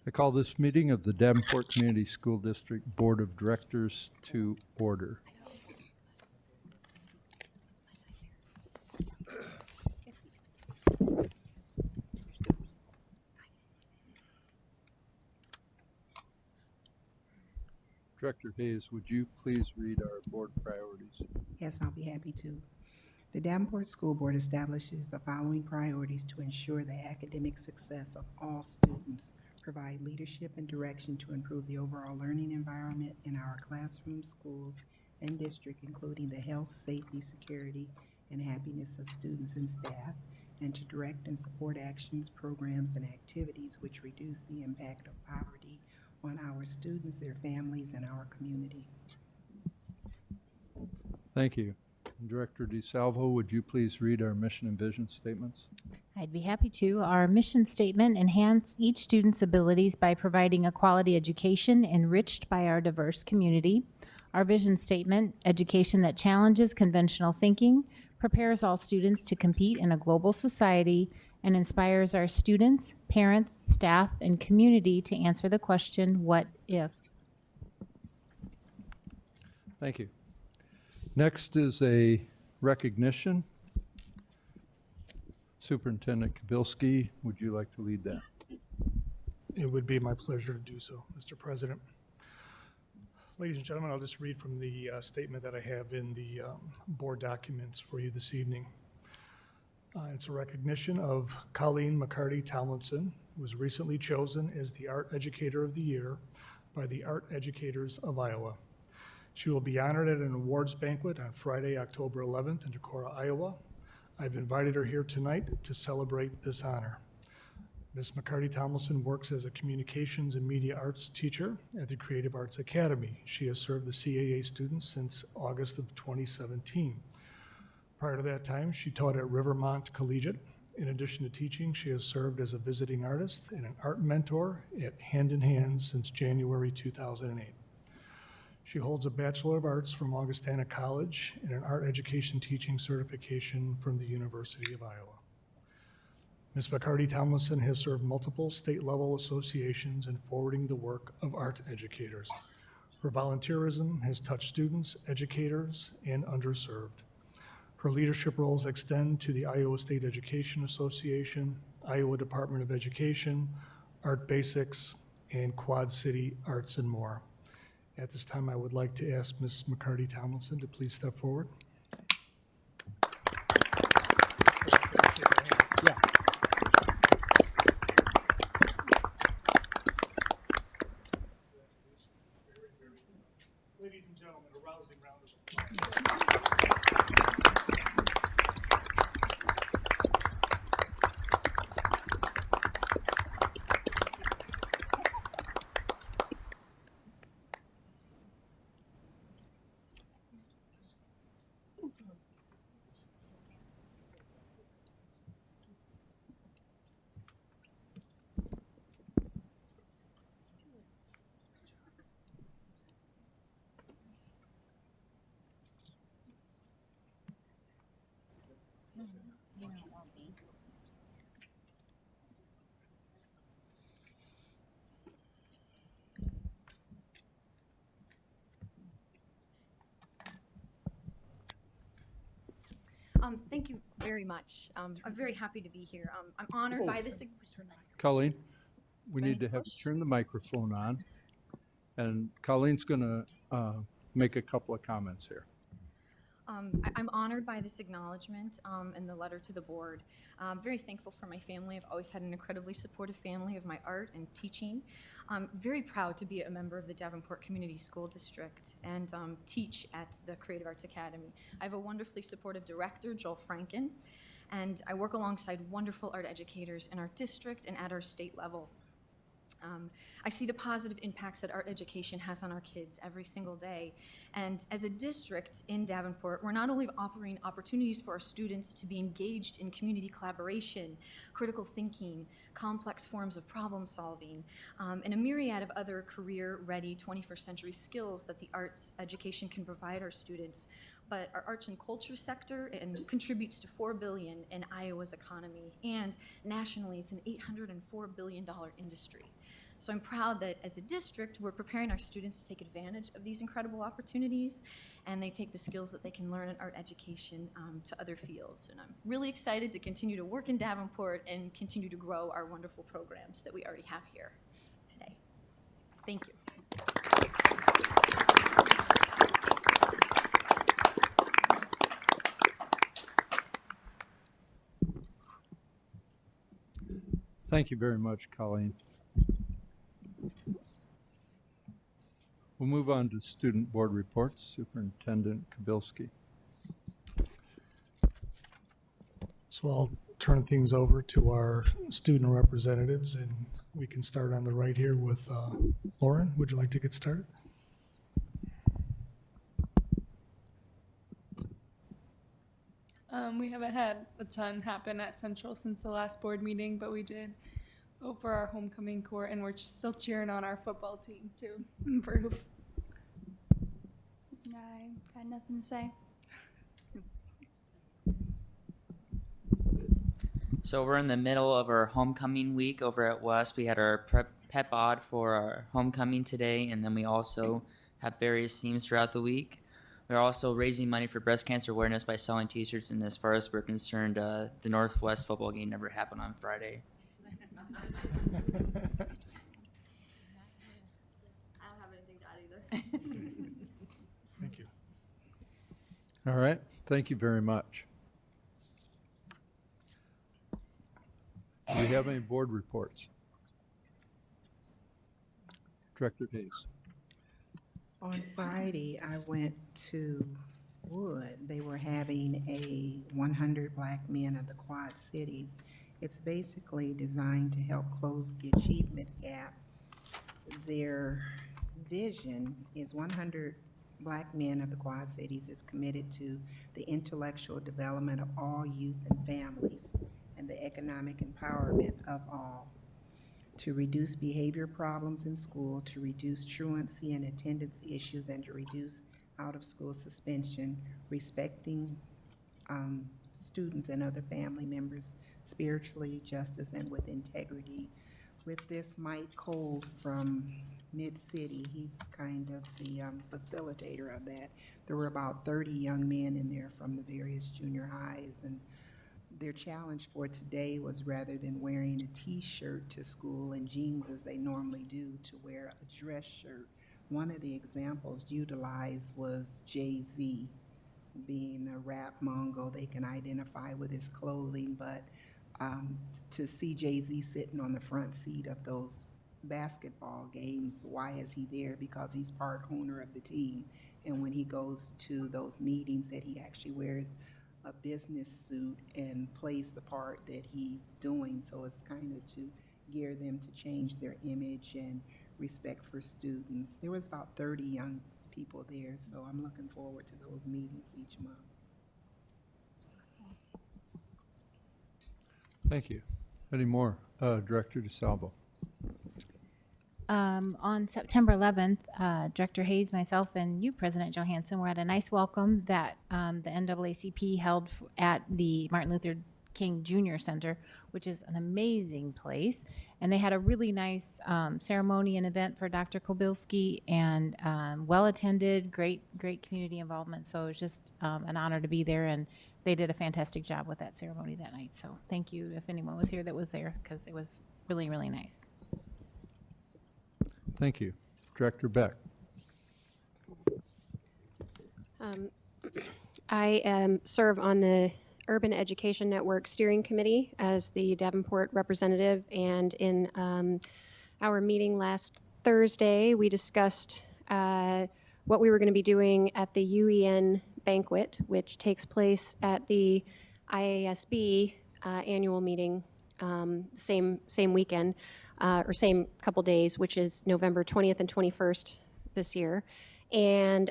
I call this meeting of the Davenport Community School District Board of Directors to order. Director Hayes, would you please read our board priorities? Yes, I'll be happy to. The Davenport School Board establishes the following priorities to ensure the academic success of all students, provide leadership and direction to improve the overall learning environment in our classrooms, schools, and district, including the health, safety, security, and happiness of students and staff, and to direct and support actions, programs, and activities which reduce the impact of poverty on our students, their families, and our community. Thank you. Director DeSalvo, would you please read our mission and vision statements? I'd be happy to. Our mission statement: enhance each student's abilities by providing a quality education enriched by our diverse community. Our vision statement: education that challenges conventional thinking, prepares all students to compete in a global society, and inspires our students, parents, staff, and community to answer the question, what if? Thank you. Next is a recognition. Superintendent Kabilski, would you like to lead that? It would be my pleasure to do so, Mr. President. Ladies and gentlemen, I'll just read from the statement that I have in the board documents for you this evening. It's a recognition of Colleen McCarty Tomlinson, who was recently chosen as the Art Educator of the Year by the Art Educators of Iowa. She will be honored at an awards banquet on Friday, October 11th in Decorah, Iowa. I've invited her here tonight to celebrate this honor. Ms. McCarty Tomlinson works as a communications and media arts teacher at the Creative Arts Academy. She has served the CAA students since August of 2017. Prior to that time, she taught at Rivermont Collegiate. In addition to teaching, she has served as a visiting artist and an art mentor at Hand in Hand since January 2008. She holds a Bachelor of Arts from Augustana College and an art education teaching certification from the University of Iowa. Ms. McCarty Tomlinson has served multiple state-level associations in forwarding the work of art educators. Her volunteerism has touched students, educators, and underserved. Her leadership roles extend to the Iowa State Education Association, Iowa Department of Education, Art Basics, and Quad City Arts and more. At this time, I would like to ask Ms. McCarty Tomlinson to please step forward. Yeah. Ladies and gentlemen, a rousing round of applause. Thank you very much. I'm very happy to be here. I'm honored by this. Colleen, we Do I need to need to have push? turn the microphone on. And Colleen's going to make a couple of comments here. I'm honored by this acknowledgement and the letter to the board. I'm very thankful for my family. I've always had an incredibly supportive family of my art and teaching. I'm very proud to be a member of the Davenport Community School District and teach at the Creative Arts Academy. I have a wonderfully supportive director, Joel Franken, and I work alongside wonderful art educators in our district and at our state level. I see the positive impacts that art education has on our kids every single day. And as a district in Davenport, we're not only offering opportunities for our students to be engaged in community collaboration, critical thinking, complex forms of problem solving, and a myriad of other career-ready 21st century skills that the arts education can provide our students, but our arts and culture sector contributes to $4 billion in Iowa's economy, and nationally it's an $804 billion industry. So I'm proud that as a district, we're preparing our students to take advantage of these incredible opportunities, and they take the skills that they can learn in art education to other fields. And I'm really excited to continue to work in Davenport and continue to grow our wonderful programs that we already have here today. Thank you. Thank you very much, Colleen. We'll move on to student board reports. Superintendent Kabilski. So I'll turn things over to our student representatives, and we can start on the right here with Lauren. Would you like to get started? We haven't had a ton happen at Central since the last board meeting, but we did vote for our homecoming court, and we're still cheering on our football team to improve. I got nothing to say. So we're in the middle of our homecoming week over at West. We had our pep odd for our homecoming today, and then we also have various themes throughout the week. We're also raising money for breast cancer awareness by selling t-shirts, and as far as we're concerned, the Northwest football game never happened on Friday. I don't have anything to add either. Thank you. All right, thank you very much. Do we have any board reports? Director Hayes. On Friday, I went to Wood. They were having a 100 Black Men of the Quad Cities. It's basically designed to help close the achievement gap. Their vision is 100 Black Men of the Quad Cities is committed to the intellectual development of all youth and families and the economic empowerment of all, to reduce behavior problems in school, to reduce truancy and attendance issues, and to reduce out-of-school suspension, respecting students and other family members spiritually, justice, and with integrity. With this, Mike Cole from Mid-City, he's kind of the facilitator of that. There were about 30 young men in there from the various junior highs, and their challenge for today was, rather than wearing a t-shirt to school and jeans as they normally do, to wear a dress shirt. One of the examples utilized was Jay-Z. Being a rap mongo, they can identify with his clothing, but to see Jay-Z sitting on the front seat of those basketball games, why is he there? Because he's part owner of the team. And when he goes to those meetings, that he actually wears a business suit and plays the part that he's doing. So it's kind of to gear them to change their image and respect for students. There was about 30 young people there, so I'm looking forward to those meetings each month. Thank you. Any more? Director DeSalvo. On September 11th, Director Hayes, myself, and you, President Johansson, were at a nice welcome that the NAACP held at the Martin Luther King Jr. Center, which is an amazing place. And they had a really nice ceremony and event for Dr. Kobilski, and well-attended, great community involvement. So it was just an honor to be there, and they did a fantastic job with that ceremony that night. So thank you if anyone was here that was there, because it was really, really nice. Thank you. Director Beck. I serve on the Urban Education Network Steering Committee as the Davenport representative, and in our meeting last Thursday, we discussed what we were going to be doing at the UEN banquet, which takes place at the IASB annual meeting same weekend, or same couple days, which is November 20th and 21st this year. And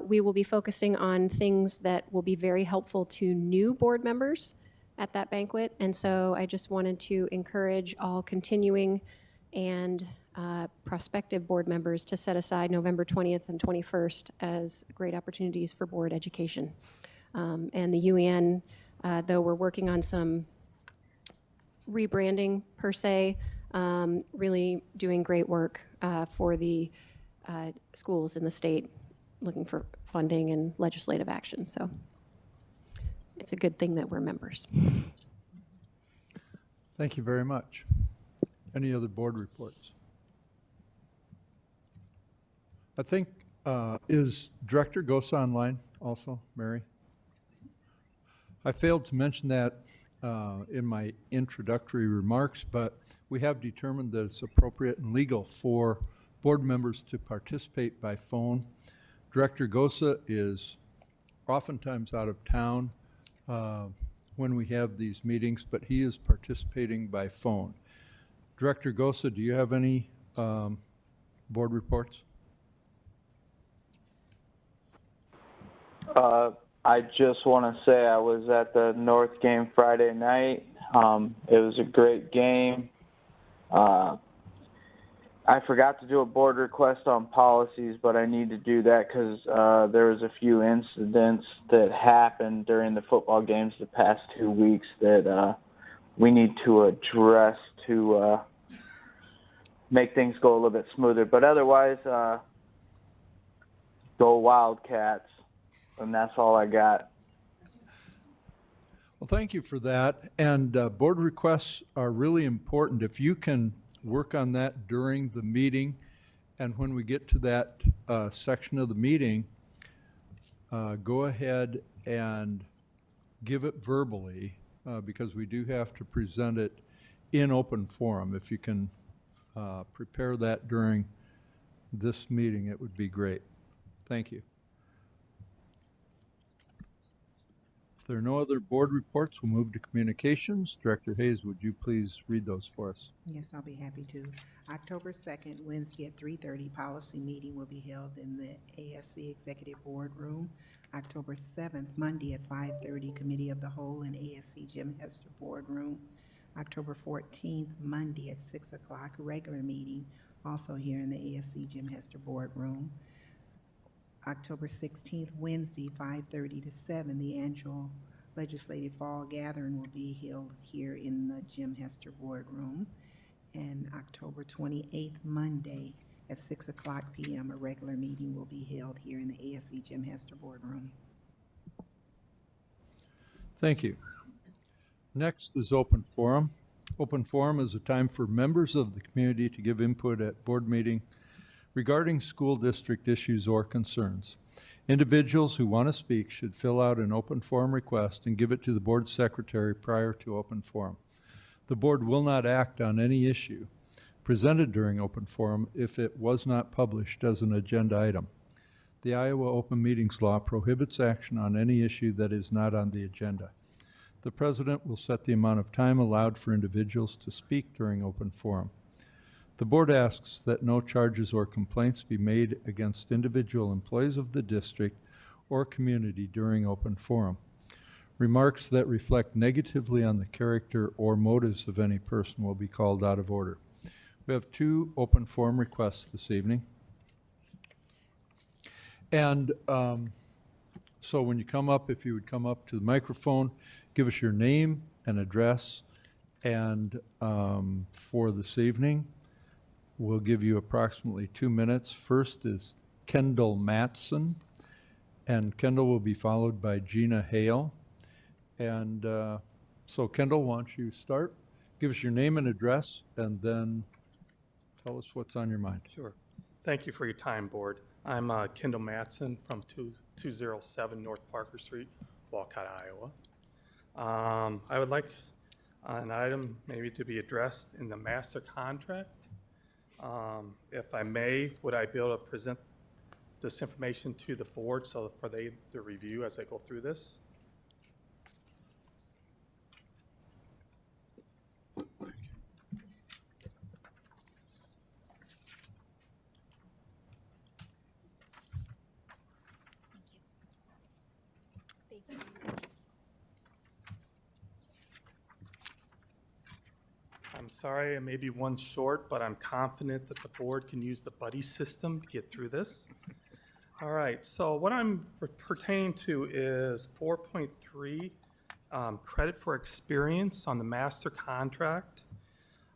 we will be focusing on things that will be very helpful to new board members at that banquet. And so I just wanted to encourage all continuing and prospective board members to set aside November 20th and 21st as great opportunities for board education. And the UEN, though we're working on some rebranding per se, really doing great work for the schools in the state, looking for funding and legislative action. So it's a good thing that we're members. Thank you very much. Any other board reports? I think, is Director Gosa online also, Mary? I failed to mention that in my introductory remarks, but we have determined that it's appropriate and legal for board members to participate by phone. Director Gosa is oftentimes out of town when we have these meetings, but he is participating by phone. Director Gosa, do you have any board reports? I just want to say I was at the North game Friday night. It was a great game. I forgot to do a board request on policies, but I need to do that because there was a few incidents that happened during the football games the past 2 weeks that we need to address to make things go a little bit smoother. But otherwise, go Wildcats. And that's all I got. Well, thank you for that. And board requests are really important. If you can work on that during the meeting, and when we get to that section of the meeting, go ahead and give it verbally because we do have to present it in open forum. If you can prepare that during this meeting, it would be great. Thank you. If there are no other board reports, we'll move to communications. Director Hayes, would you please read those for us? Yes, I'll be happy to. October 2nd, Wednesday at 3:30, policy meeting will be held in the ASC Executive Board Room. October 7th, Monday at 5:30, Committee of the Whole in ASC Jim Hester Board Room. October 14th, Monday at 6 o'clock, regular meeting, also here in the ASC Jim Hester Board Room. October 16th, Wednesday, 5:30 to 7, the annual legislative fall gathering will be held here in the Jim Hester Boardroom. And October 28th, Monday, at 6 o'clock p.m., a regular meeting will be held here in the ASC Jim Hester Boardroom. Thank you. Next is open forum. Open forum is a time for members of the community to give input at board meeting regarding school district issues or concerns. Individuals who want to speak should fill out an open forum request and give it to the board secretary prior to open forum. The board will not act on any issue presented during open forum if it was not published as an agenda item. The Iowa Open Meetings Law prohibits action on any issue that is not on the agenda. The president will set the amount of time allowed for individuals to speak during open forum. The board asks that no charges or complaints be made against individual employees of the district or community during open forum. Remarks that reflect negatively on the character or motives of any person will be called out of order. We have 2 open forum requests this evening. And so when you come up, if you would come up to the microphone, give us your name and address. And for this evening, we'll give you approximately 2 minutes. First is Kendall Matson, and Kendall will be followed by Gina Hale. And so Kendall, why don't you start? Give us your name and address, and then tell us what's on your mind. Sure. Thank you for your time, Board. I'm Kendall Matson from 207 North Parker Street, Walcott, Iowa. I would like an item maybe to be addressed in the master contract. If I may, would I be able to present this information to the board so for they to review as I go through this? I'm sorry, I may be one short, but I'm confident that the board can use the buddy system to get through this. All right, so what I'm pertaining to is 4.3, credit for experience on the master contract.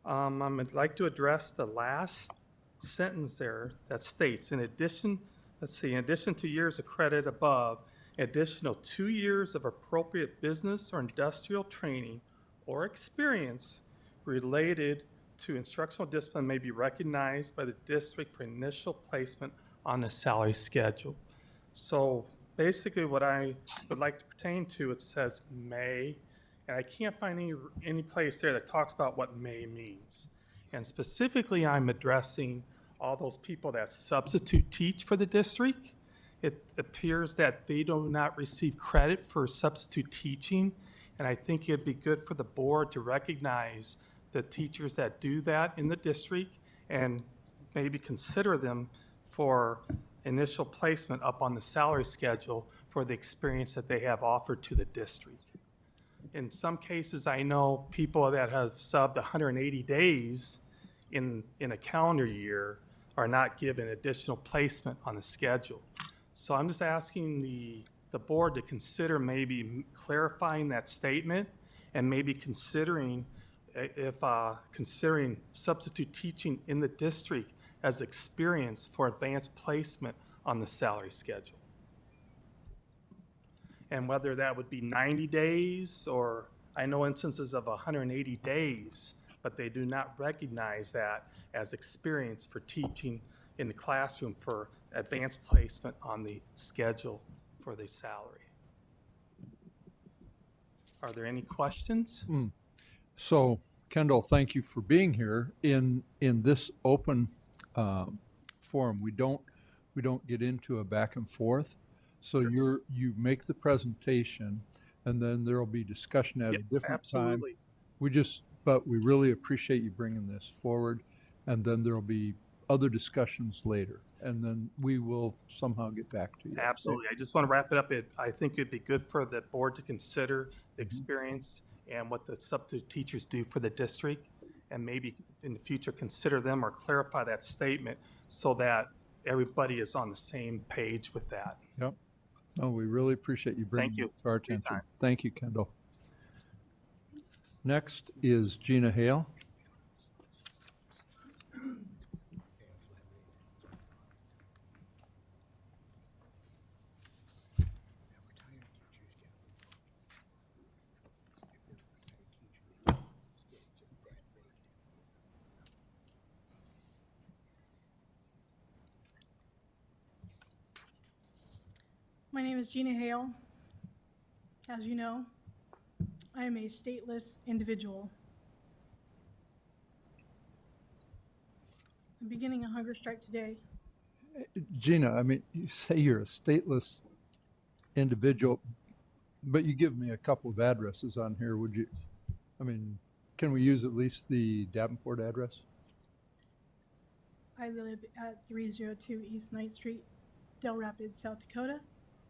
I'd like to address the last sentence there that states, in addition to years of credit above, additional 2 years of appropriate business or industrial training or experience related to instructional discipline may be recognized by the district for initial placement on the salary schedule. So basically what I would like to pertain to, it says may, and I can't find any place there that talks about what may means. And specifically, I'm addressing all those people that substitute teach for the district. It appears that they do not receive credit for substitute teaching, and I think it'd be good for the board to recognize the teachers that do that in the district and maybe consider them for initial placement up on the salary schedule for the experience that they have offered to the district. In some cases, I know people that have subbed 180 days in a calendar year are not given additional placement on the schedule. So I'm just asking the board to consider maybe clarifying that statement and maybe considering considering substitute teaching in the district as experience for advanced placement on the salary schedule. And whether that would be 90 days or I know instances of 180 days, but they do not recognize that as experience for teaching in the classroom for advanced placement on the schedule for the salary. Are there any questions? So, Kendall, thank you for being here. In this open forum, we don't get into a back and forth. So you make the presentation, and then there will be discussion at a different time. Absolutely. But we really appreciate you bringing this forward, and then there will be other discussions later, and then we will somehow get back to you. Absolutely. I just want to wrap it up. I think it'd be good for the board to consider the experience and what the substitute teachers do for the district, and maybe in the future consider them or clarify that statement so that everybody is on the same page with that. Yep. No, we really appreciate you bringing Thank you it to our for your attention. time. Thank you, Kendall. Next is Gina Hale. My name is Gina Hale. As you know, I am a stateless individual. I'm beginning a hunger strike today. Gina, I mean, you say you're a stateless individual, but you give me a couple of addresses on here. Would you, I mean, can we use at least the Davenport address? I live at 302 East 9th Street, Del Rapids, South Dakota,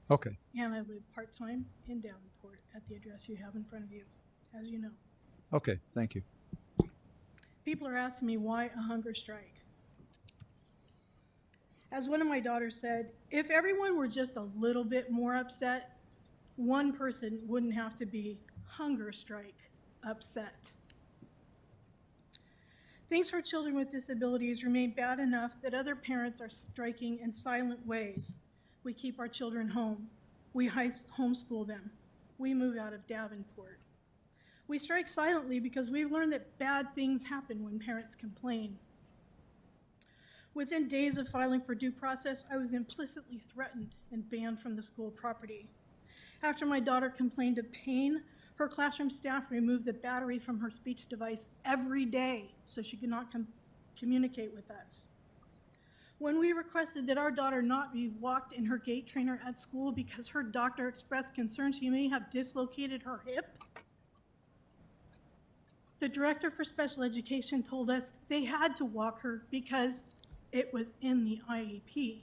Okay. and I live part-time in Davenport at the address you have in front of you, as you know. Okay, thank you. People are asking me why a hunger strike. As one of my daughters said, if everyone were just a little bit more upset, one person wouldn't have to be hunger strike upset. Things for children with disabilities remain bad enough that other parents are striking in silent ways. We keep our children home. We homeschool them. We move out of Davenport. We strike silently because we've learned that bad things happen when parents complain. Within days of filing for due process, I was implicitly threatened and banned from the school property. After my daughter complained of pain, her classroom staff removed the battery from her speech device every day so she could not communicate with us. When we requested that our daughter not be walked in her gait trainer at school because her doctor expressed concern she may have dislocated her hip, the director for special education told us they had to walk her because it was in the IEP.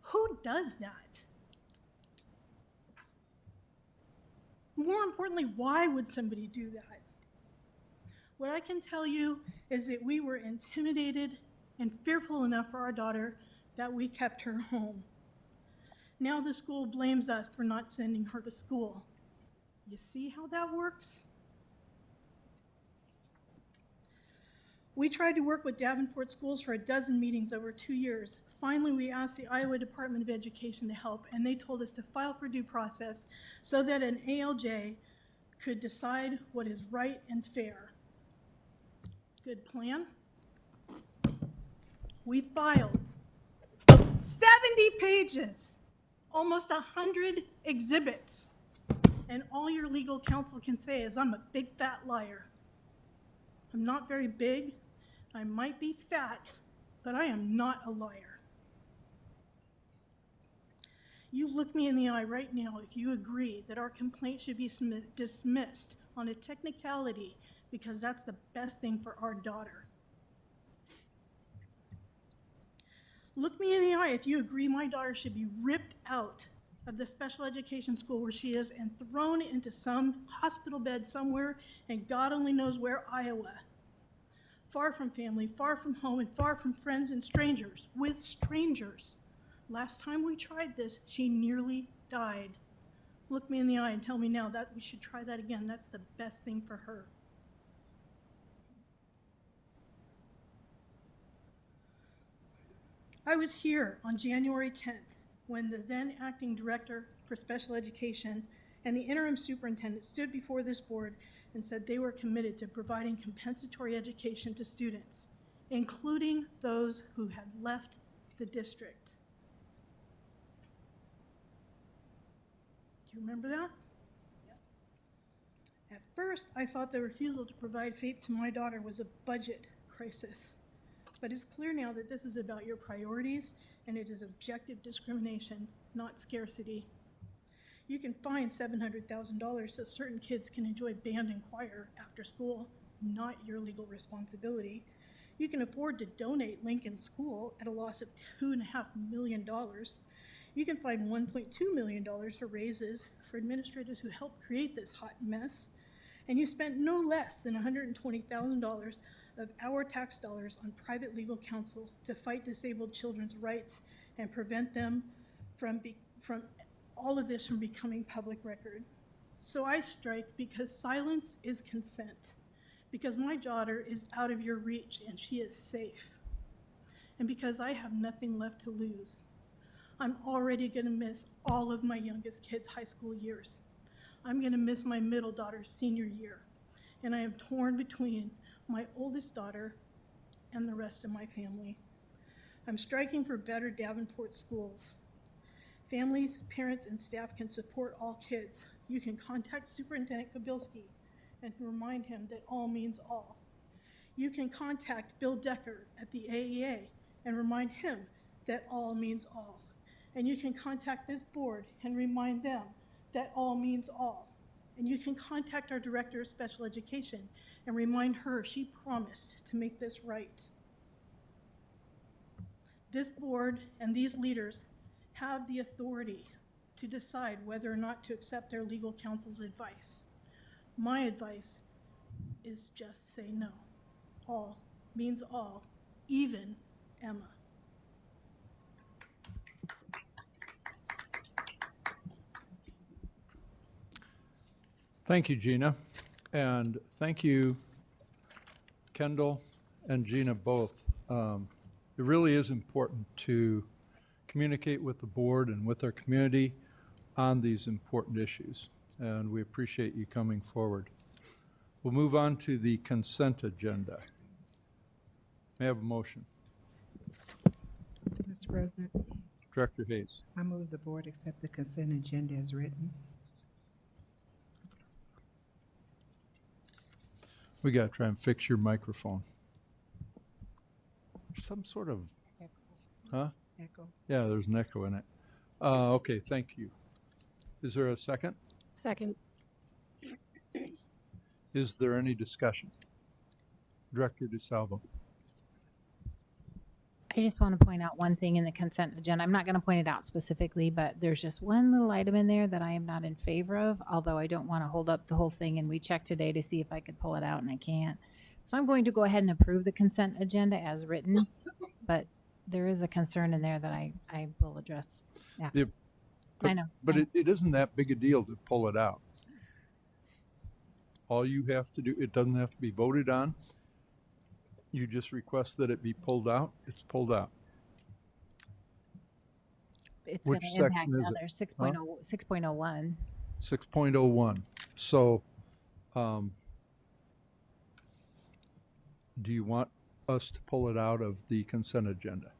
Who does that? More importantly, why would somebody do that? What I can tell you is that we were intimidated and fearful enough for our daughter that we kept her home. Now the school blames us for not sending her to school. You see how that works? We tried to work with Davenport schools for a dozen meetings over 2 years. Finally, we asked the Iowa Department of Education to help, and they told us to file for due process so that an ALJ could decide what is right and fair. Good plan? We filed 70 pages, almost 100 exhibits, and all your legal counsel can say is, I'm a big fat liar. I'm not very big. I might be fat, but I am not a liar. You look me in the eye right now if you agree that our complaint should be dismissed on a technicality because that's the best thing for our daughter. Look me in the eye if you agree my daughter should be ripped out of the special education school where she is and thrown into some hospital bed somewhere and God only knows where, Iowa. Far from family, far from home, and far from friends and strangers, with strangers. Last time we tried this, she nearly died. Look me in the eye and tell me now that we should try that again. That's the best thing for her. I was here on January 10th when the then acting director for special education and the interim superintendent stood before this board and said they were committed to providing compensatory education to students, including those who had left the district. Do you remember that? At first, I thought the refusal to provide FAPE to my daughter was a budget crisis. But it's clear now that this is about your priorities and it is objective discrimination, not scarcity. You can find $700,000 so certain kids can enjoy band and choir after school, not your legal responsibility. You can afford to donate Lincoln School at a loss of $2.5 million. You can find $1.2 million for raises for administrators who helped create this hot mess. And you spent no less than $120,000 of our tax dollars on private legal counsel to fight disabled children's rights and prevent them from all of this from becoming public record. So I strike because silence is consent, because my daughter is out of your reach and she is safe, and because I have nothing left to lose. I'm already gonna miss all of my youngest kids' high school years. I'm gonna miss my middle daughter's senior year, and I am torn between my oldest daughter and the rest of my family. I'm striking for better Davenport schools. Families, parents, and staff can support all kids. You can contact Superintendent Kabilski and remind him that all means all. You can contact Bill Decker at the AEA and remind him that all means all. And you can contact this board and remind them that all means all. And you can contact our Director of Special Education and remind her she promised to make this right. This board and these leaders have the authority to decide whether or not to accept their legal counsel's advice. My advice is just say no. All means all, even Emma. Thank you, Gina. And thank you, Kendall and Gina both. It really is important to communicate with the board and with our community on these important issues. And we appreciate you coming forward. We'll move on to the consent agenda. May I have a motion? Mr. President, Director Hayes. I move the board accept the consent agenda as written. We gotta try and fix your microphone. Some sort of, huh? Echo. Yeah, there's an echo in it. Okay, thank you. Is there a second? Second. Is there any discussion? Director DeSalvo. I just want to point out one thing in the consent agenda. I'm not going to point it out specifically, but there's just one little item in there that I am not in favor of, although I don't want to hold up the whole thing. And we checked today to see if I could pull it out, and I can't. So I'm going to go ahead and approve the consent agenda as written, but there is a concern in there that I will address after. I know. But it isn't that big a deal to pull it out. All you have to do, it doesn't have to be voted on. You just request that it be pulled out? It's pulled out. It's Which going to impact section is it? others, 6.01. 6.01. So, do you want us to pull it out of the consent agenda?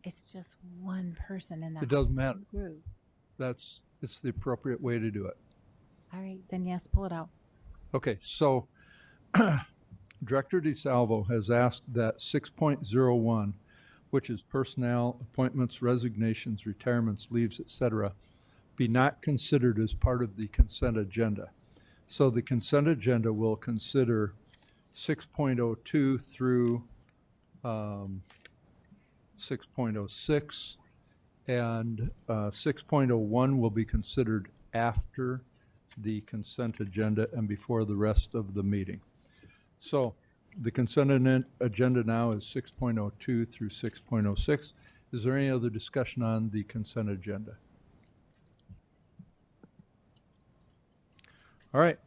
It's just one person in that It doesn't matter. group. It's the appropriate way to do it. All right, then yes, pull it out. Okay, so Director DeSalvo has asked that 6.01, which is personnel, appointments, resignations, retirements, leaves, etc., be not considered as part of the consent agenda. So the consent agenda will consider 6.02 through 6.06, and 6.01 will be considered after the consent agenda and before the rest of the meeting. So the consent agenda now is 6.02 through 6.06. Is there any other discussion on the consent agenda? All right.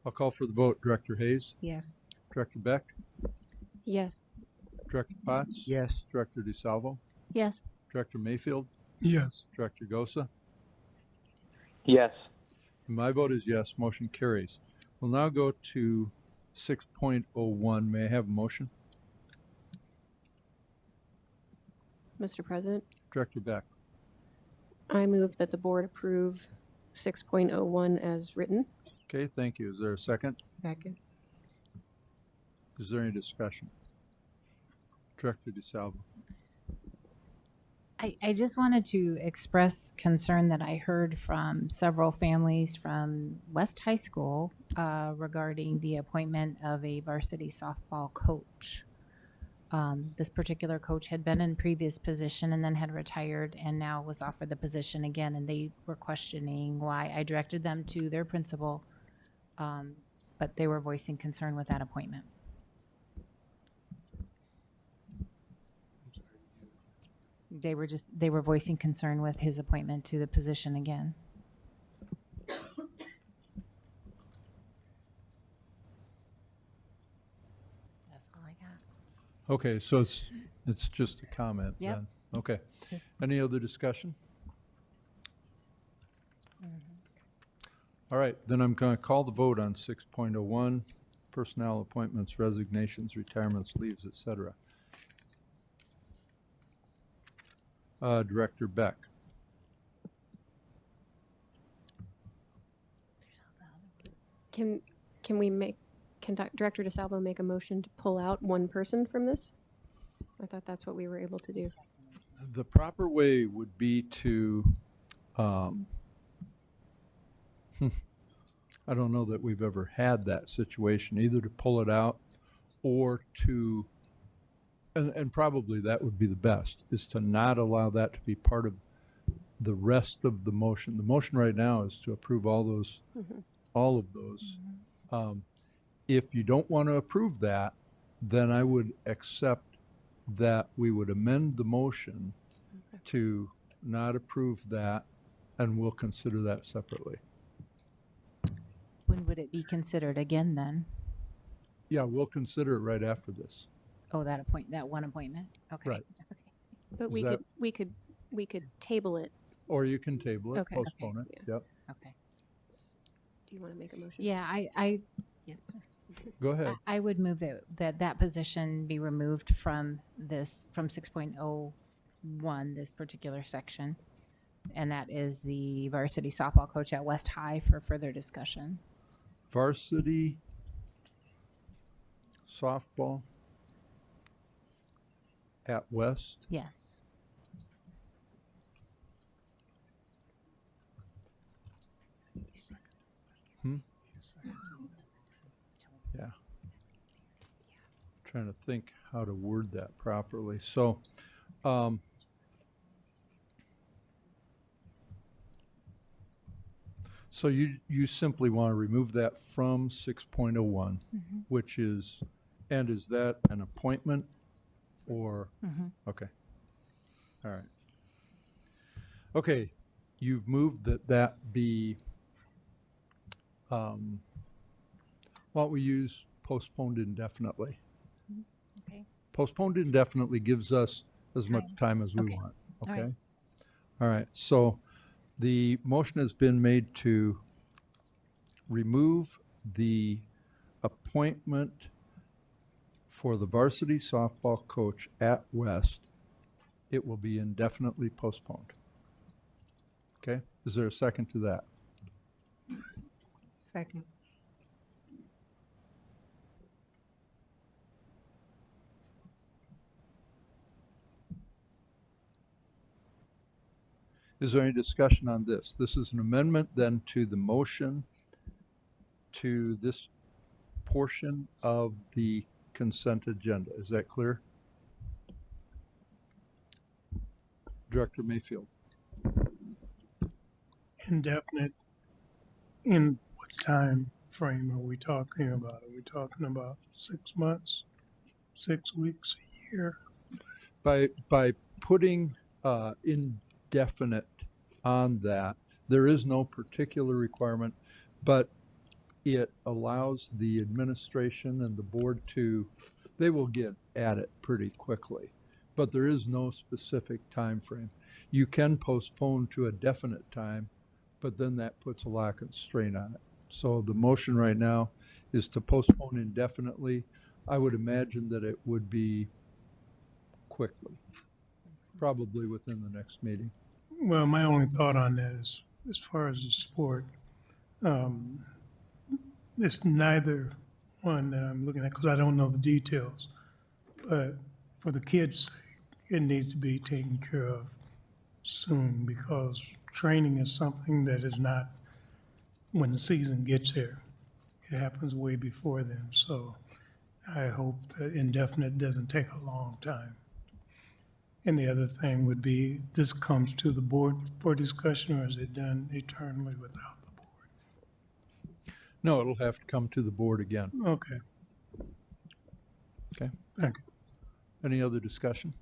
I'll call for the vote. Director Hayes? Yes. Director Beck? Yes. Director Potts? Yes. Director DeSalvo? Yes. Director Mayfield? Yes. Director Gosa? Yes. And my vote is yes. Motion carries. We'll now go to 6.01. May I have a motion? Mr. President, Director Beck. I move that the board approve 6.01 as written. Okay, thank you. Is there a second? Second. Is there any discussion? Director DeSalvo. I just wanted to express concern that I heard from several families from West High School regarding the appointment of a varsity softball coach. This particular coach had been in previous position and then had retired and now was offered the position again, and they were questioning why. I directed them to their principal, but they were voicing concern with that appointment. They were voicing concern with his appointment to the position again. That's all I got. Okay, so it's just a comment Yep. then. Okay. Just- Any other discussion? All right, then I'm going to call the vote on 6.01, personnel appointments, resignations, retirements, leaves, etc. Director Beck. Can Director DeSalvo make a motion to pull out one person from this? I thought that's what we were able to do. The proper way would be to, I don't know that we've ever had that situation, either to pull it out or to, and probably that would be the best, is to not allow that to be part of the rest of the motion. The motion right now is to approve all those, all of those. If you don't want to approve that, then I would accept that we would amend the motion to not approve that, and we'll consider that separately. When would it be considered again then? Yeah, we'll consider it right after this. Oh, that one appointment? Okay. Right. Okay. But Is that- we could table it. Or you can table it, Okay. postpone it. Yeah. Yep. Okay. Do you want to make a motion? Yeah, yes, sir. Go ahead. I would move that position be removed from 6.01, this particular section. And that is the varsity softball coach at West High for further discussion. Varsity softball at West. Yes. Yeah. Trying to think how to word that properly. So, so you simply want to remove that from 6.01, which is, and is that an appointment or, okay. All Okay, you've moved that be, why don't we use postponed indefinitely? Okay. Postponed indefinitely gives us as much time as we Okay. want, All right. okay? All right, so the motion has been made to remove the appointment for the varsity softball coach at West. It will be indefinitely postponed. Okay, is there a second to that? Second. Is there any discussion on this? This is an amendment then to the motion to this portion of the consent agenda. Is that clear? Director Mayfield. Indefinite, in what time frame are we talking about? Are we talking about 6 months, 6 weeks, a year? By putting indefinite on that, there is no particular requirement, but it allows the administration and the board to, they will get at it pretty quickly, but there is no specific time frame. You can postpone to a definite time, but then that puts a lot of constraint on it. So the motion right now is to postpone indefinitely. I would imagine that it would be quickly, probably within the next meeting. Well, my only thought on that is, as far as the sport, it's neither one that I'm looking at, because I don't know the details. But for the kids' sake, it needs to be taken care of soon, because training is something that is not when the season gets here. It happens way before then. So I hope that indefinite doesn't take a long time. And the other thing would be, this comes to the board for discussion, or is it done eternally without the board? No, it'll have to come to the board again. Okay, Okay. thank you. Any other discussion?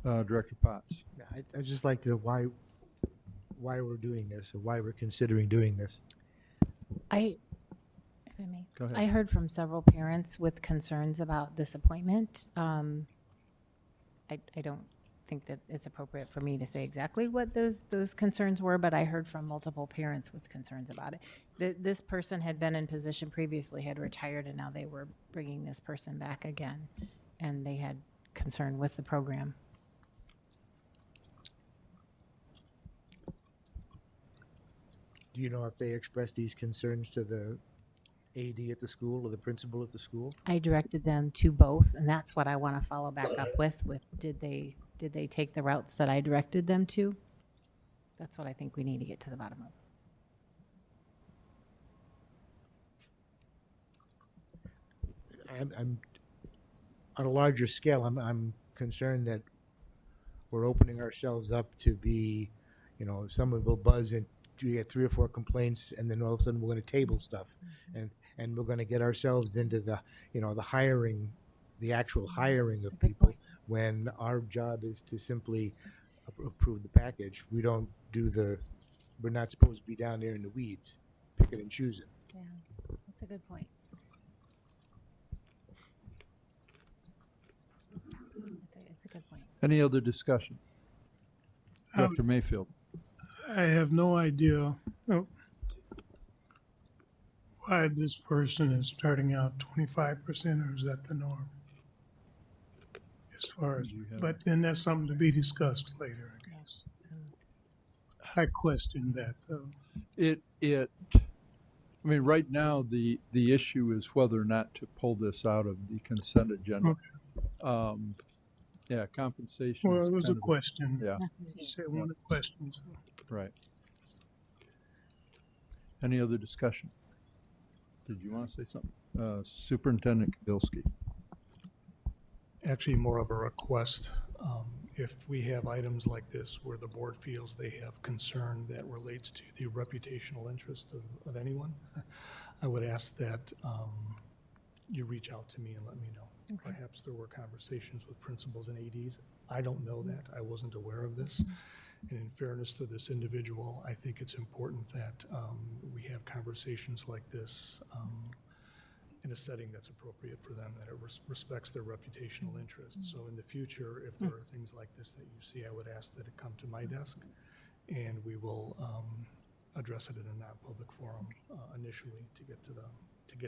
Director Potts. I'd just like to know why we're doing this, or why we're considering doing this. If I may. Go ahead. I heard from several parents with concerns about this appointment. I don't think that it's appropriate for me to say exactly what those concerns were, but I heard from multiple parents with concerns about it. This person had been in position previously, had retired, and now they were bringing this person back again, and they had concern with the program. Do you know if they expressed these concerns to the AD at the school or the principal at the school? I directed them to both, and that's what I want to follow back up with did they take the routes that I directed them to? That's what I think we need to get to the bottom of. I'm on a larger scale. I'm concerned that we're opening ourselves up to be, someone will buzz and you get 3 or 4 complaints, and then all of a sudden we're going to table stuff, and we're going to get ourselves into the the hiring, the actual hiring of people, when our job is to simply approve the package. We don't do we're not supposed to be down there in the weeds, picking and choosing. Yeah, that's a good point. It's a good point. Any other discussion? Director Mayfield. I have no idea why this person is starting out 25%, or is that the norm? As far as, but then that's something to be discussed later, I guess. I question that, though. I mean, right now, the issue is whether or not to pull this out of the consent agenda. Okay. Yeah, compensation. Well, is it was a kind of question. Yeah, You said one of the questions. right. Any other discussion? Did you want to say something? Superintendent Kabilski. Actually, more of a request. If we have items like this where the board feels they have concern that relates to the reputational interest of anyone, I would ask that you reach out to me and let me know. Okay. Perhaps there were conversations with principals and ADs. I don't know that. I wasn't aware of this. And in fairness to this individual, I think it's important that we have conversations like this in a setting that's appropriate for them, that it respects their reputational interests. So in the future, if there are things like this that you see, I would ask that it come to my desk, and we will address it in a non-public forum initially to get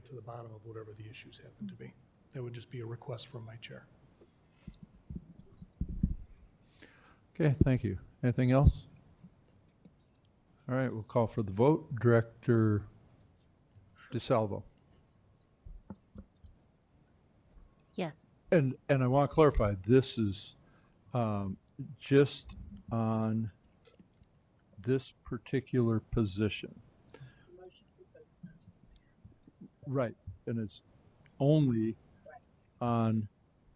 to the bottom of whatever the issues happen to be. That would just be a request from my chair. Okay, thank you. Anything else? All right, we'll call for the vote. Director DeSalvo. Yes. And I want to clarify, this is just on this particular position. Right, and it's only on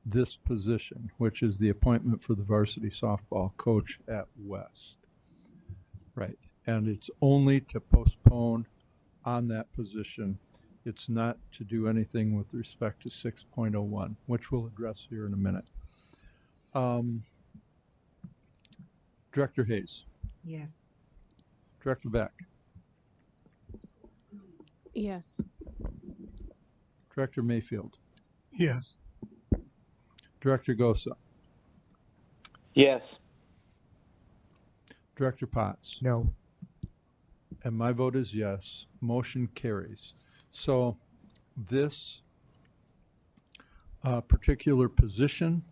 this position, which is the appointment for the varsity softball coach at West. Right, and it's only to postpone on that position. It's not to do anything with respect to 6.01, which we'll address here in a minute. Director Hayes. Yes. Director Beck. Yes. Director Mayfield. Yes. Director Gosa. Yes. Director Potts. No. And my vote is yes. Motion carries. So this particular position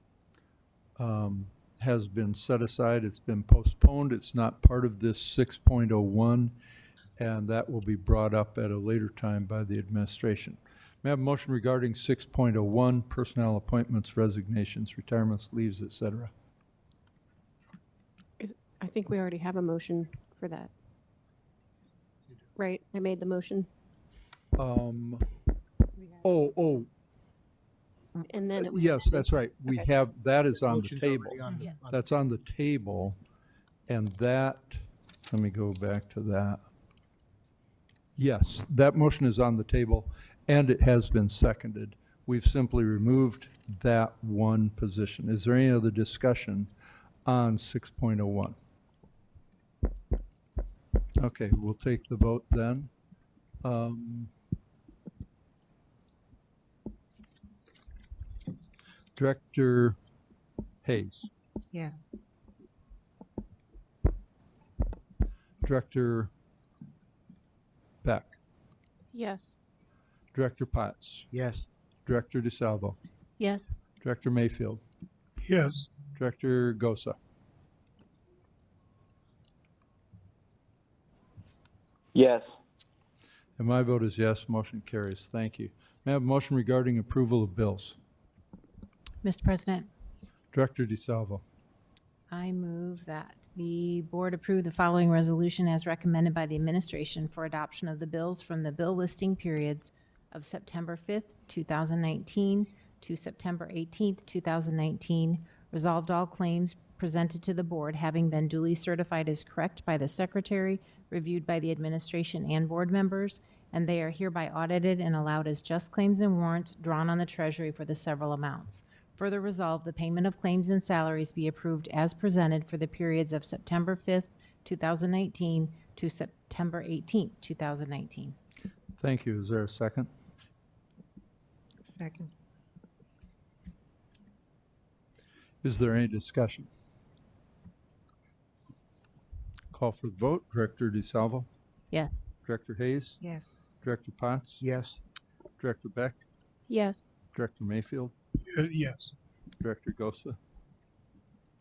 has been set aside. It's been postponed. It's not part of this 6.01, and that will be brought up at a later time by the administration. May I have a motion regarding 6.01, personnel appointments, resignations, retirements, leaves, et cetera? I think we already have a motion for that. Right, I made the motion. And then it was. yes, that's right. We Okay. have, that is on the Motion's table. already on the- Yes. on the- That's on the table, and that, let me go back to that. Yes, that motion is on the table, and it has been seconded. We've simply removed that one position. Is there any other discussion on 6.01? Okay, we'll take the vote then. Director Hayes. Yes. Director Beck. Yes. Director Potts. Yes. Director DeSalvo. Yes. Director Mayfield. Yes. Director Gosa. Yes. And my vote is yes. Motion carries. Thank you. May I have a motion regarding approval of bills? Mr. President, Director DeSalvo. I move that the board approve the following resolution as recommended by the administration for adoption of the bills from the bill listing periods of September 5th, 2019 to September 18th, 2019. Resolved all claims presented to the board having been duly certified as correct by the secretary, reviewed by the administration and board members, and they are hereby audited and allowed as just claims and warrants drawn on the treasury for the several amounts. Further resolved, the payment of claims and salaries be approved as presented for the periods of September 5th, 2019 to September 18th, 2019. Thank you. Is there a second? Second. Is there any discussion? Call for the vote. Director DeSalvo. Yes. Director Hayes. Yes. Director Potts. Yes. Director Beck. Yes. Director Mayfield. Yes. Director Gosa.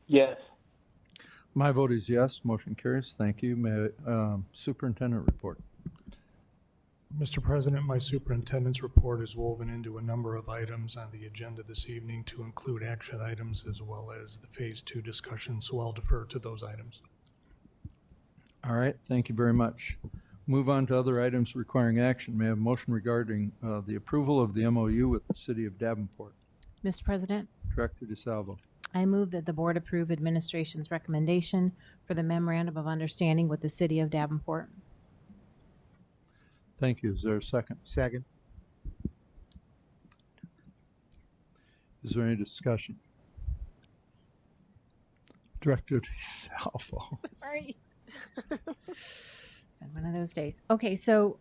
Yes. My vote is yes. Motion carries. Thank you. May Superintendent report. Mr. President, my superintendent's report is woven into a number of items on the agenda this evening to include action items as well as the Phase 2 discussion, so I'll defer to those items. All right. Thank you very much. Move on to other items requiring action. May I have a motion regarding the approval of the MOU with the City of Davenport? Mr. President, Director DeSalvo. I move that the board approve administration's recommendation for the memorandum of understanding with the city of Davenport. Thank you. Is there a second? Second. Is there any discussion? Director DeSalvo. Sorry. It's been one of those days. Okay, so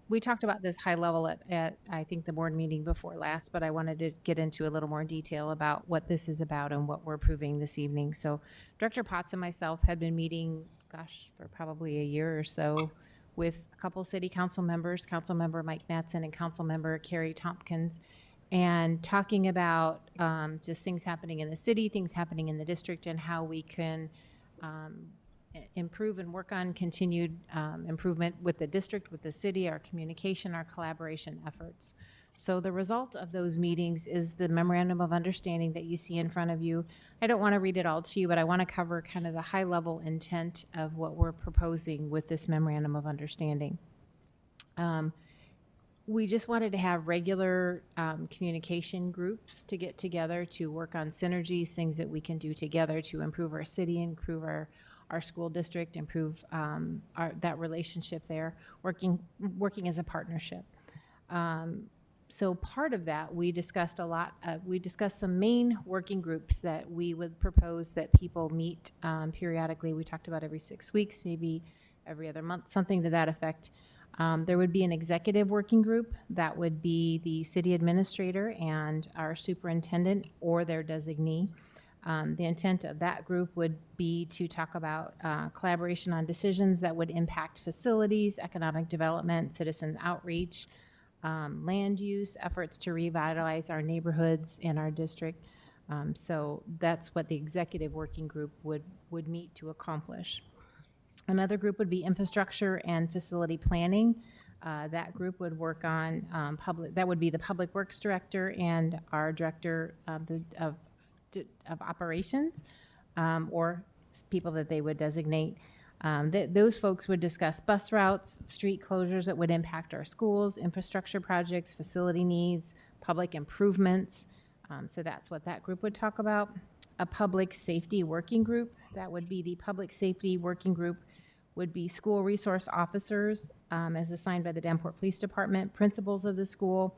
we talked about this high level at I think the board meeting before last, but I wanted to get into a little more detail about what this is about and what we're approving this evening. So Director Potts and myself had been meeting, gosh, for probably a year or so with a couple city council members, Councilmember Mike Mattson and Councilmember Carrie Tompkins, and talking about just things happening in the city, things happening in the district, and how we can improve and work on continued improvement with the district, with the city, our communication, our collaboration efforts. So the result of those meetings is the memorandum of understanding that you see in front of you. I don't want to read it all to you, but I want to cover kind of the high level intent of what we're proposing with this memorandum of understanding. We just wanted to have regular communication groups to get together to work on synergies, things that we can do together to improve our city, improve our school district, improve that relationship there, working as a partnership. So part of that, we discussed a lot. We discussed some main working groups that we would propose that people meet periodically. We talked about every 6 weeks, maybe every other month, something to that effect. There would be an executive working group that would be the city administrator and our superintendent or their designee. The intent of that group would be to talk about collaboration on decisions that would impact facilities, economic development, citizen outreach, land use, efforts to revitalize our neighborhoods and our district. So that's what the executive working group would meet to accomplish. Another group would be infrastructure and facility planning. That group would work on that would be the public works director and our director of operations, or people that they would designate. Those folks would discuss bus routes, street closures that would impact our schools, infrastructure projects, facility needs, public improvements. So that's what that group would talk about. A public safety working group, that would be the public safety working group, would be school resource officers as assigned by the Davenport Police Department, principals of the school,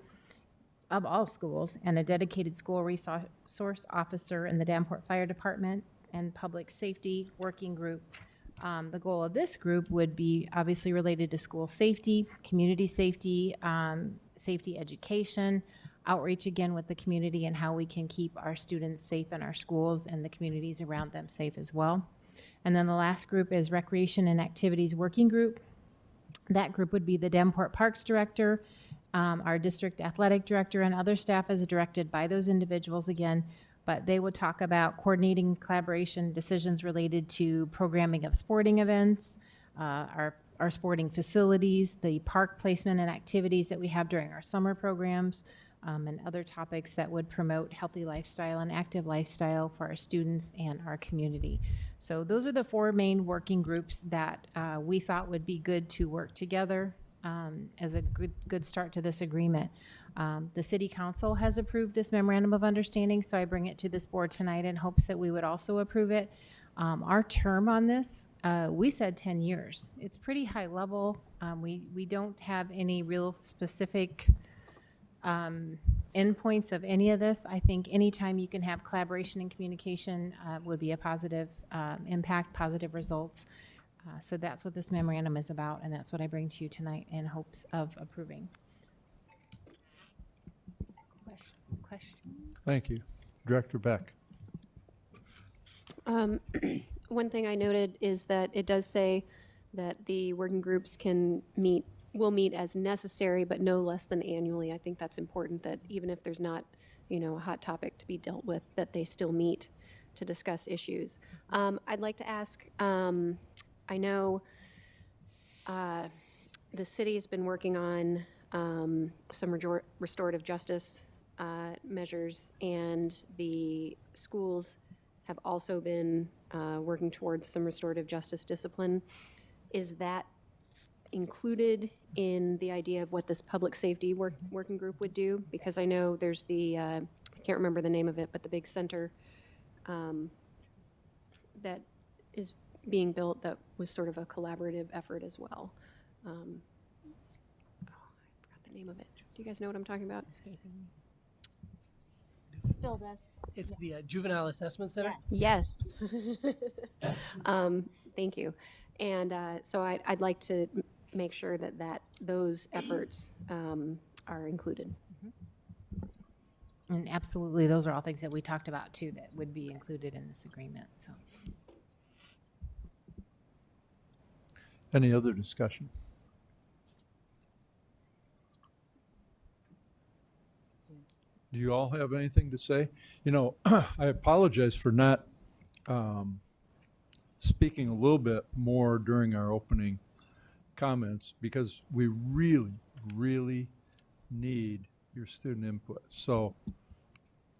of all schools, and a dedicated school resource officer in the Davenport Fire Department, and public safety working group. The goal of this group would be obviously related to school safety, community safety, safety education, outreach again with the community, and how we can keep our students safe in our schools and the communities around them safe as well. And then the last group is Recreation and Activities Working Group. That group would be the Davenport Parks Director, our District Athletic Director, and other staff as directed by those individuals again. But they would talk about coordinating collaboration decisions related to programming of sporting events, our sporting facilities, the park placement and activities that we have during our summer programs, and other topics that would promote healthy lifestyle and active lifestyle for our students and our community. So those are the four main working groups that we thought would be good to work together as a good start to this agreement. The City Council has approved this memorandum of understanding, so I bring it to this board tonight in hopes that we would also approve it. Our term on this, we said 10 years. It's pretty high level. We don't have any real specific endpoints of any of this. I think anytime you can have collaboration and communication would be a positive impact, positive results. So that's what this memorandum is about, and that's what I bring to you tonight in hopes of approving. Question? Thank you. Director Beck. One thing I noted is that it does say that the working groups will meet as necessary, but no less than annually. I think that's important, that even if there's not, a hot topic to be dealt with, that they still meet to discuss issues. I'd like to ask, I know the city has been working on some restorative justice measures, and the schools have also been working towards some restorative justice discipline. Is that included in the idea of what this public safety working group would do? Because I know there's the, I can't remember the name of it, but the big center that is being built that was sort of a collaborative effort as well. I forgot the name of it. Do you guys know what I'm talking about? It's escaping me. Phil does. It's the Juvenile Assessment Center. Yes. Thank you. And so I'd like to make sure that those efforts are included. And absolutely, those are all things that we talked about too that would be included in this agreement, so. Any other discussion? Do you all have anything to say? You know, I apologize for not speaking a little bit more during our opening comments because we really, really need your student input. So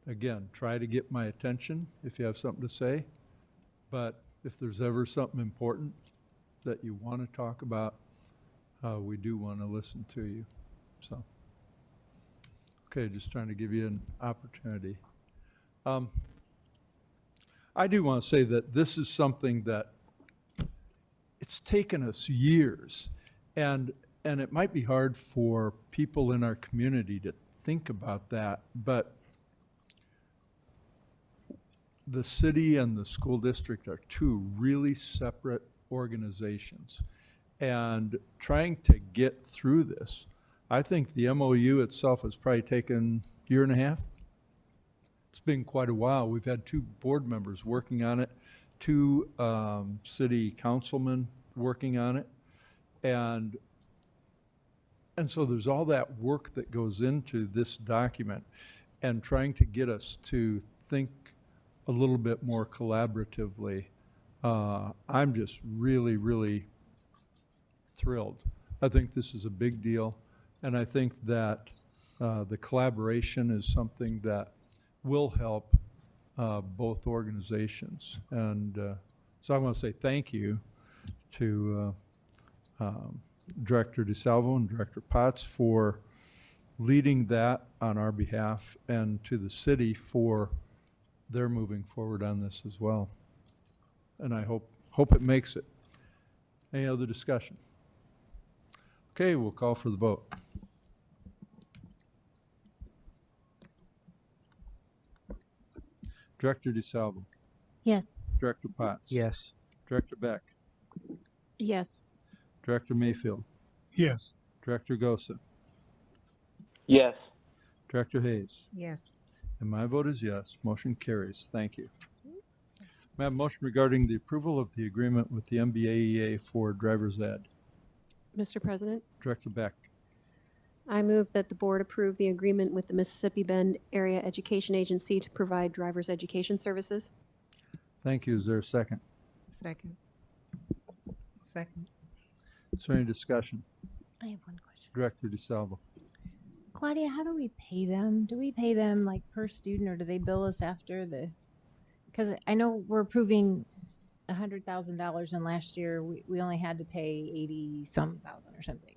again, try to get my attention if you have something to say. But if there's ever something important that you want to talk about, we do want to listen to you. So, okay, just trying to give you an opportunity. I do want to say that this is something that it's taken us years, and it might be hard for people in our community to think about that, but the city and the school district are two really separate organizations. And trying to get through this, I think the MOU itself has probably taken a year and a half. It's been quite a while. We've had 2 board members working on it, 2 city councilmen working on it. And so there's all that work that goes into this document and trying to get us to think a little bit more collaboratively. I'm just really, really thrilled. I think this is a big deal, and I think that the collaboration is something that will help both organizations. And so I want to say thank you to Director DeSalvo and Director Potts for leading that on our behalf, and to the city for their moving forward on this as well. And I hope it makes it. Any other discussion? Okay, we'll call for the vote. Director DeSalvo, Yes. Director Potts. Yes. Director Beck, Yes. Director Mayfield, Yes. Director Gosa, Yes. Director Hayes. Yes. And my vote is yes. Motion carries. Thank you. May I have a motion regarding the approval of the agreement with the MBAEA for driver's ed? Mr. President, Director Beck, I move that the board approve the agreement with the Mississippi Bend Area Education Agency to provide driver's education services. thank you. Is there a second? Second. Second. Is there any discussion? I have one question. Director DeSalvo. Claudia, how do we pay them? Do we pay them like per student, or do they bill us after the? Because I know we're approving $100,000, and last year we only had to pay 80-some thousand or something.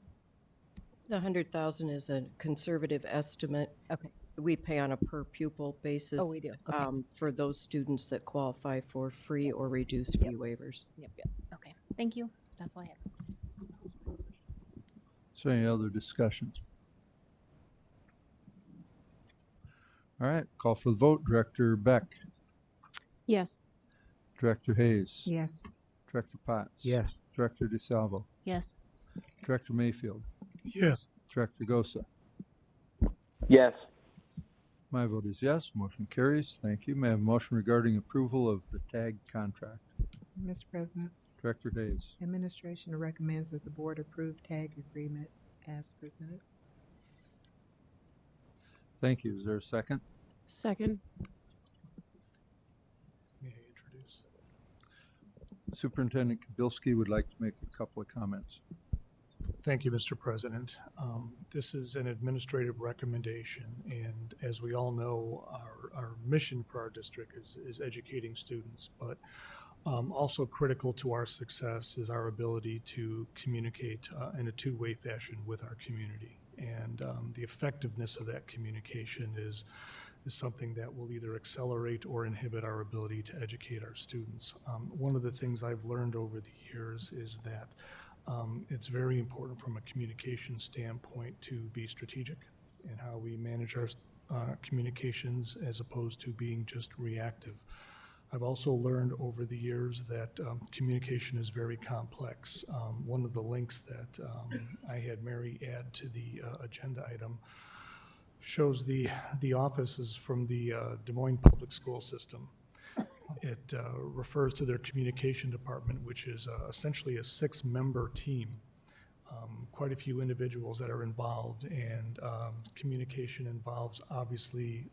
The 100,000 is a conservative estimate. Okay. We pay on a per pupil basis. Oh, we do. Okay. For those students that qualify for free or reduced fee waivers. Yep. Okay. Thank you. That's all I have. Is there any other discussion? All right, call for the vote. Director Beck, Yes. Director Hayes. Yes. Director Potts. Yes. Director DeSalvo, Yes. Director Mayfield, Yes. Director Gosa. Yes. My vote is yes. Motion carries. Thank you. May I have a motion regarding approval of the TAG contract? Mr. President, Director Hayes. administration recommends that the board approve TAG agreement as presented. Thank you. Is there a second? Second. May I introduce? Superintendent Kabilski would like to make a couple of comments. Thank you, Mr. President. This is an administrative recommendation, and as we all know, our mission for our district is educating students, but also critical to our success is our ability to communicate in a two-way fashion with our community. And the effectiveness of that communication is something that will either accelerate or inhibit our ability to educate our students. One of the things I've learned over the years is that it's very important from a communication standpoint to be strategic in how we manage communications as opposed to being just reactive. I've also learned over the years that communication is very complex. One of the links that I had Mary add to the agenda item shows the offices from the Des Moines Public School System. It refers to their communication department, which is essentially a 6-member team. Quite a few individuals that are involved, and communication involves obviously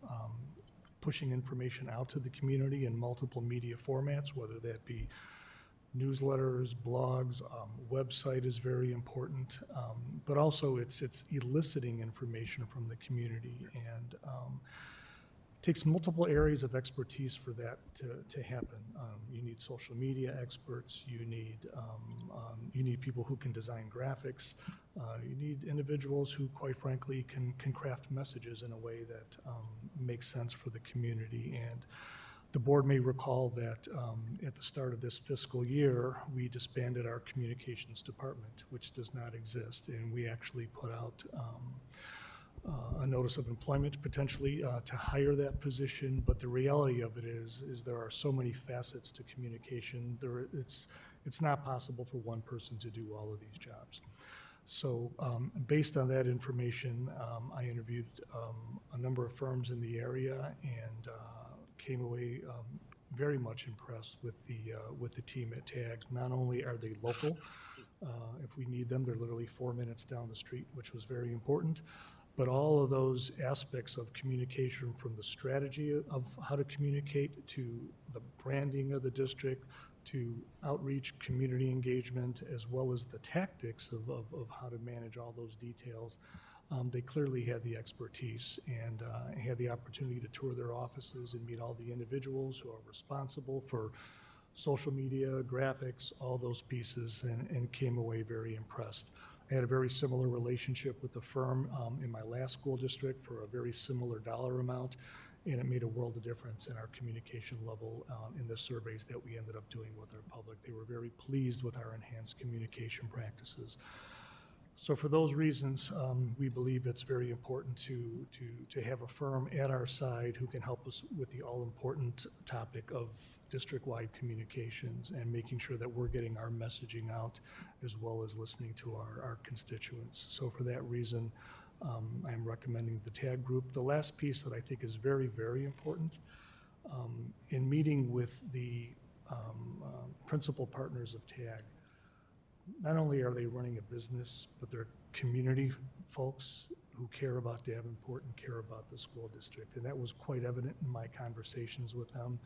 pushing information out to the community in multiple media formats, whether that be newsletters, blogs, website is very important, but also it's eliciting information from the community, and takes multiple areas of expertise for that to happen. You need social media experts, you need people who can design graphics, you need individuals who, quite frankly, can craft messages in a way that makes sense for the community. And the board may recall that at the start of this fiscal year, we disbanded our communications department, which does not exist, and we actually put out a notice of employment potentially to hire that position, but the reality of it is there are so many facets to communication. It's not possible for one person to do all of these jobs. So based on that information, I interviewed a number of firms in the area and came away very much impressed with the team at TAG. Not only are they local, if we need them, they're literally 4 minutes down the street, which was very important. But all of those aspects of communication, from the strategy of how to communicate to the branding of the district to outreach, community engagement, as well as the tactics of how to manage all those details, they clearly had the expertise, and had the opportunity to tour their offices and meet all the individuals who are responsible for social media, graphics, all those pieces, and came away very impressed. I had a very similar relationship with the firm in my last school district for a very similar dollar amount, and it made a world of difference in our communication level in the surveys that we ended up doing with our public. They were very pleased with our enhanced communication practices. So for those reasons, we believe it's very important to have a firm at our side who can help us with the all-important topic of district-wide communications and making sure that we're getting our messaging out as well as listening to our constituents. So for that reason, I'm recommending the TAG group. The last piece that I think is very, very important, in meeting with the principal partners of TAG, not only are they running a business, but they're community folks who care about Davenport and care about the school district. And that was quite evident in my conversations with them.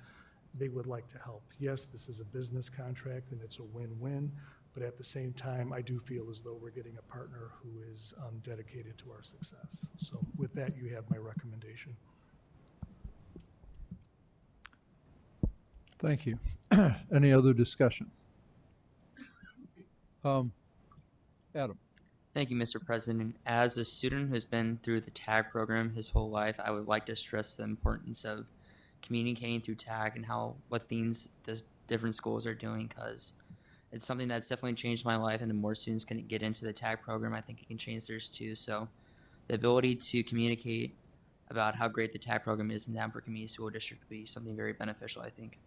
They would like to help. Yes, this is a business contract and it's a win-win, but at the same time, I do feel as though we're getting a partner who is dedicated to our success. So with that, you have my recommendation. Thank you. Any other discussion? Adam. Thank you, Mr. President. As a student who's been through the TAG program his whole life, I would like to stress the importance of communicating through TAG and what things the different schools are doing, because it's something that's definitely changed my life, and the more students can get into the TAG program, I think it can change theirs too. So the ability to communicate about how great the TAG program is in the Davenport Community School District would be something very beneficial, I think.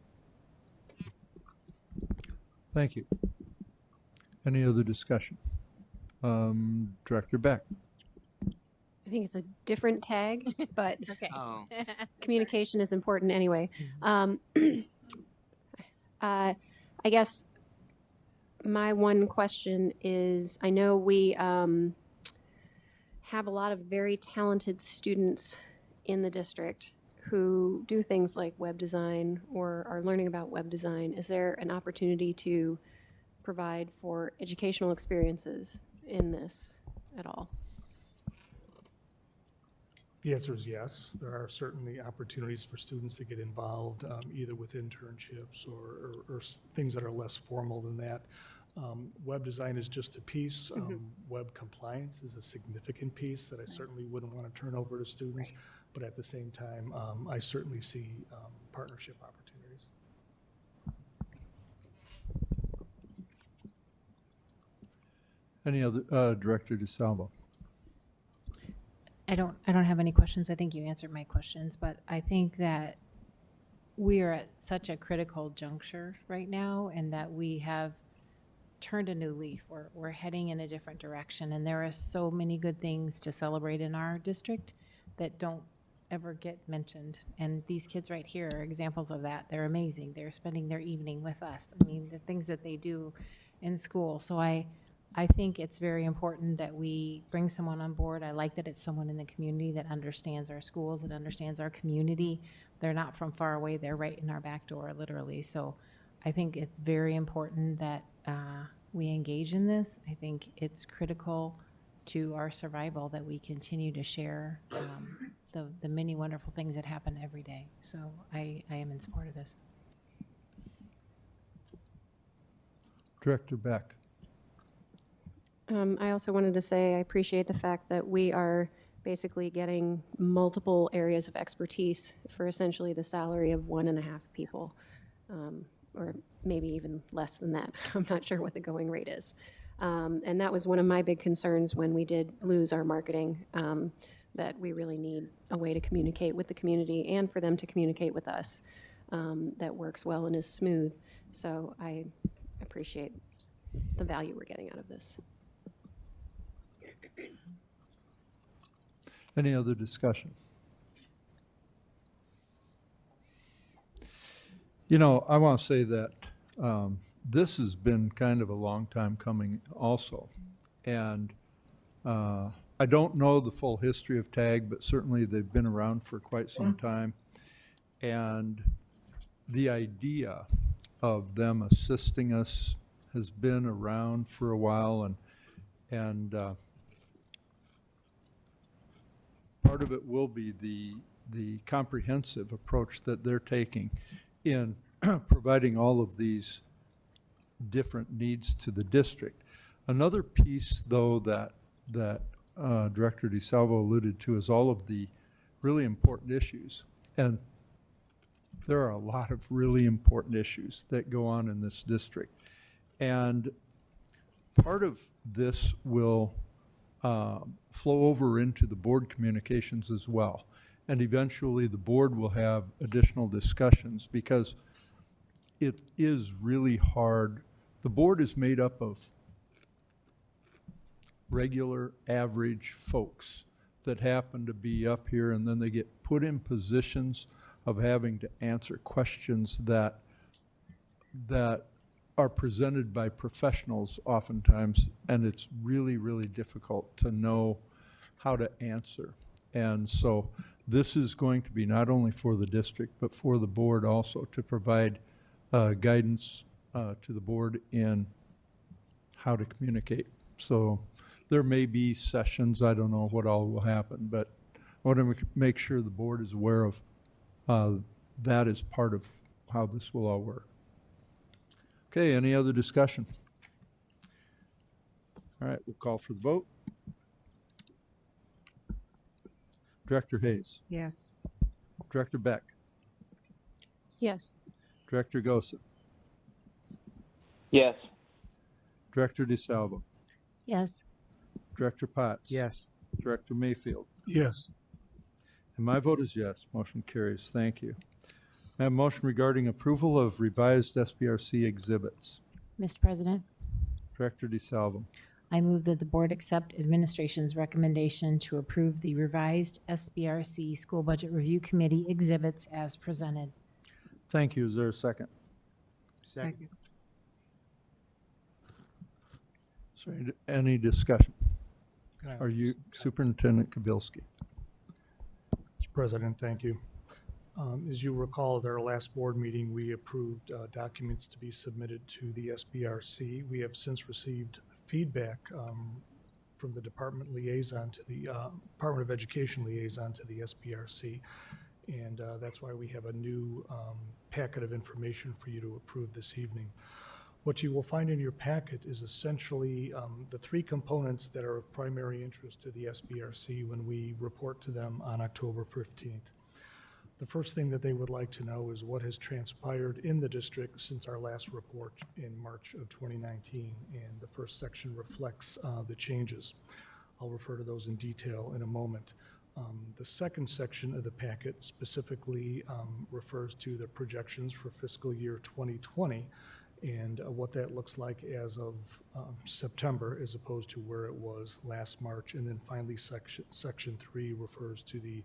Thank you. Any other discussion? Director Beck. I think it's a different tag, but It's okay. Oh. communication is important anyway. I guess my one question is, I know we have a lot of very talented students in the district who do things like web design or are learning about web design. Is there an opportunity to provide for educational experiences in this at all? The answer is yes. There are certainly opportunities for students to get involved, either with internships or things that are less formal than that. Web design is just a piece. Web compliance is a significant piece that I certainly wouldn't want to turn over to students. Right. But at the same time, I certainly see partnership opportunities. Any other, Director DeSalvo? I don't have any questions. I think you answered my questions, but I think that we are at such a critical juncture right now, and that we have turned a new leaf. We're heading in a different direction, and there are so many good things to celebrate in our district that don't ever get mentioned. And these kids right here are examples of that. They're amazing. They're spending their evening with us. I mean, the things that they do in school. So I think it's very important that we bring someone on board. I like that it's someone in the community that understands our schools, that understands our community. They're not from far away. They're right in our back door, literally. So I think it's very important that we engage in this. I think it's critical to our survival that we continue to share the many wonderful things that happen every day. So I am in support of this. Director Beck. I also wanted to say I appreciate the fact that we are basically getting multiple areas of expertise for essentially the salary of 1.5 people, or maybe even less than that. I'm not sure what the going rate is. And that was one of my big concerns when we did lose our marketing, that we really need a way to communicate with the community and for them to communicate with us that works well and is smooth. So I appreciate the value we're getting out of this. Any other discussion? You know, I want to say that this has been kind of a long time coming also. And I don't know the full history of TAG, but certainly they've been around for quite some time. And the idea of them assisting us has been around for a while, and part of it will be the comprehensive approach that they're taking in providing all of these different needs to the district. Another piece, though, that Director DeSalvo alluded to is all of the really important issues. And there are a lot of really important issues that go on in this district. And part of this will flow over into the board communications as well. And eventually the board will have additional discussions because it is really hard. The board is made up of regular, average folks that happen to be up here, and then they get put in positions of having to answer questions that are presented by professionals oftentimes, and it's really, really difficult to know how to answer. And so this is going to be not only for the district, but for the board also to provide guidance to the board in how to communicate. So there may be sessions, I don't know what all will happen, but I want to make sure the board is aware of that as part of how this will all work. Okay, any other discussion? All right, we'll call for the vote. Director Hayes. Yes. Director Beck. Yes. Director Gossett. Yes. Director DeSalvo. Yes. Director Potts. Yes. Director Mayfield. Yes. And my vote is yes. Motion carries. Thank you. I have a motion regarding approval of revised SBRC exhibits. Mr. President, Director DeSalvo. I move that the board accept administration's recommendation to approve the revised SBRC School Budget Review Committee exhibits as presented. Thank you. Is there a second? Second. Sorry, any discussion? Can I- Are you Superintendent Kabilski? Mr. President, thank you. As you recall, at our last board meeting, we approved documents to be submitted to the SBRC. We have since received feedback from the department liaison to the Department of Education liaison to the SBRC. And that's why we have a new packet of information for you to approve this evening. What you will find in your packet is essentially the three components that are of primary interest to the SBRC when we report to them on October 15th. The first thing that they would like to know is what has transpired in the district since our last report in March of 2019, and the first section reflects the changes. I'll refer to those in detail in a moment. The second section of the packet specifically refers to the projections for fiscal year 2020 and what that looks like as of September as opposed to where it was last March. And then finally, section 3 refers to the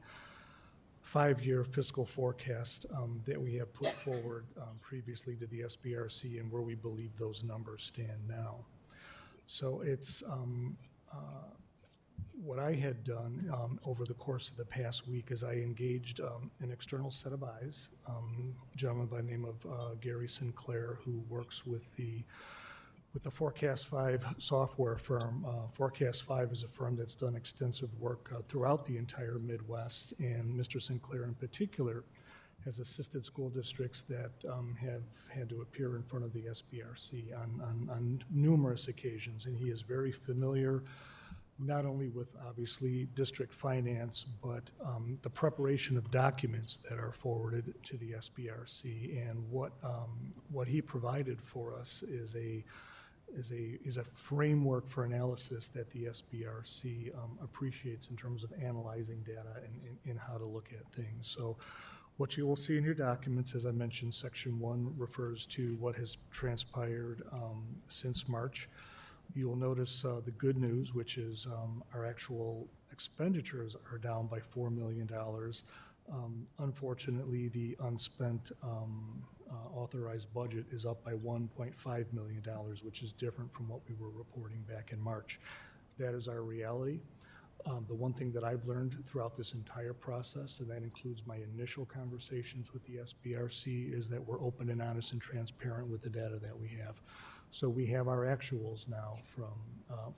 5-year fiscal forecast that we have put forward previously to the SBRC and where we believe those numbers stand now. So it's what I had done over the course of the past week is I engaged an external set of eyes, a gentleman by the name of Gary Sinclair, who works with the Forecast 5 software firm. Forecast 5 is a firm that's done extensive work throughout the entire Midwest, and Mr. Sinclair in particular has assisted school districts that have had to appear in front of the SBRC on numerous occasions, and he is very familiar not only with obviously district finance, but the preparation of documents that are forwarded to the SBRC. And what he provided for us is a framework for analysis that the SBRC appreciates in terms of analyzing data and how to look at things. So what you will see in your documents, as I mentioned, section 1 refers to what has transpired since March. You'll notice the good news, which is our actual expenditures are down by $4 million. Unfortunately, the unspent authorized budget is up by $1.5 million, which is different from what we were reporting back in March. That is our reality. The one thing that I've learned throughout this entire process, and that includes my initial conversations with the SBRC, is that we're open and honest and transparent with the data that we have. So we have our actuals now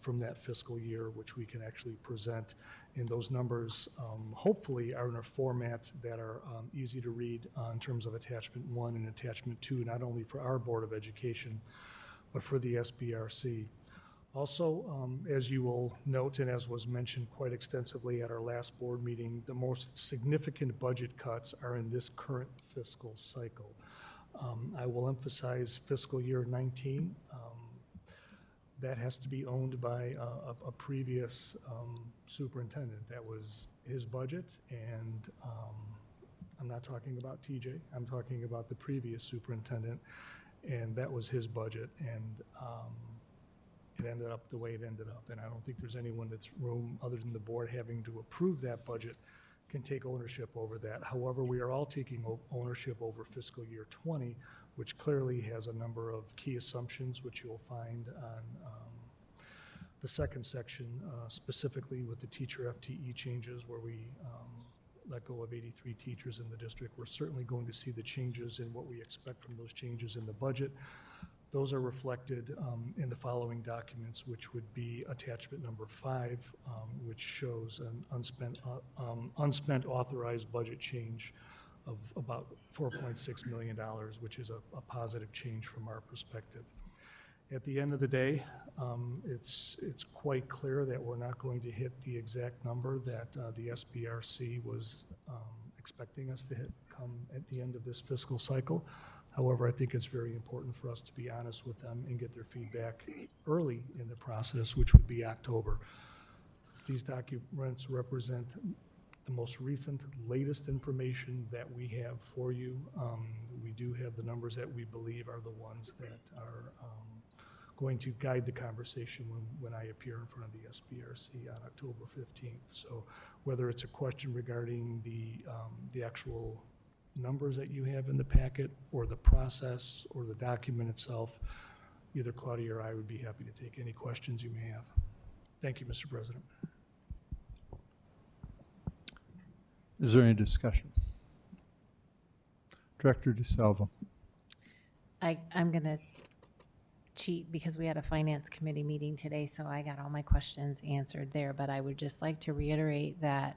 from that fiscal year, which we can actually present. And those numbers hopefully are in a format that are easy to read in terms of attachment 1 and attachment 2, not only for our Board of Education, but for the SBRC. Also, as you will note, and as was mentioned quite extensively at our last board meeting, the most significant budget cuts are in this current fiscal cycle. I will emphasize fiscal year 19. That has to be owned by a previous superintendent. That was his budget, and I'm not talking about TJ. I'm talking about the previous superintendent, and that was his budget, and it ended up the way it ended up. And I don't think there's anyone that's room other than the board having to approve that budget can take ownership over that. However, we are all taking ownership over fiscal year 20, which clearly has a number of key assumptions, which you'll find on the second section, specifically with the teacher FTE changes, where we let go of 83 teachers in the district. We're certainly going to see the changes in what we expect from those changes in the budget. Those are reflected in the following documents, which would be attachment number 5, which shows an unspent authorized budget change of about $4.6 million, which is a positive change from our perspective. At the end of the day, it's quite clear that we're not going to hit the exact number that the SBRC was expecting us to hit come at the end of this fiscal cycle. However, I think it's very important for us to be honest with them and get their feedback early in the process, which would be October. These documents represent the most recent, latest information that we have for you. We do have the numbers that we believe are the ones that are going to guide the conversation when I appear in front of the SBRC on October 15th. So whether it's a question regarding the actual numbers that you have in the packet, or the process, or the document itself, either Claudia or I would be happy to take any questions you may have. Thank you, Mr. President. Is there any discussion? Director DeSalvo. I'm going to cheat because we had a finance committee meeting today, so I got all my questions answered there, but I would just like to reiterate that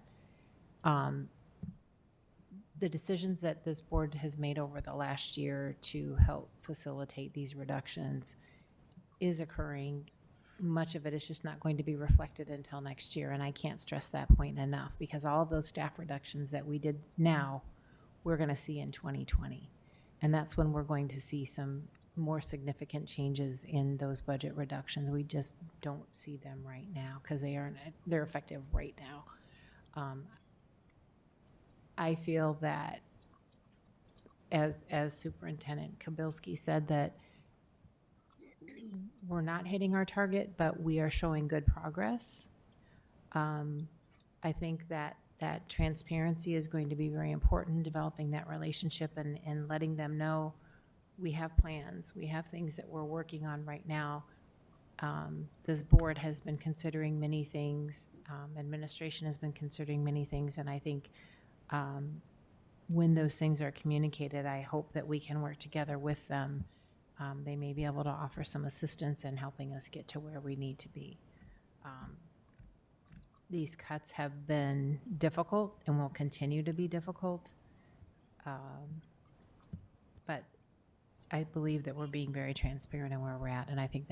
the decisions that this board has made over the last year to help facilitate these reductions is occurring. Much of it is just not going to be reflected until next year, and I can't stress that point enough, because all of those staff reductions that we did now, we're going to see in 2020. And that's when we're going to see some more significant changes in those budget reductions. We just don't see them right now because they're effective right now. I feel that, as Superintendent Kabilski said, that we're not hitting our target, but we are showing good progress. I think that transparency is going to be very important, developing that relationship and letting them know we have plans, we have things that we're working on right now. This board has been considering many things, administration has been considering many things, and I think when those things are communicated, I hope that we can work together with them. They may be able to offer some assistance in helping us get to where we need to be. These cuts have been difficult and will continue to be difficult. But I believe that we're being very transparent in where we're at, and I think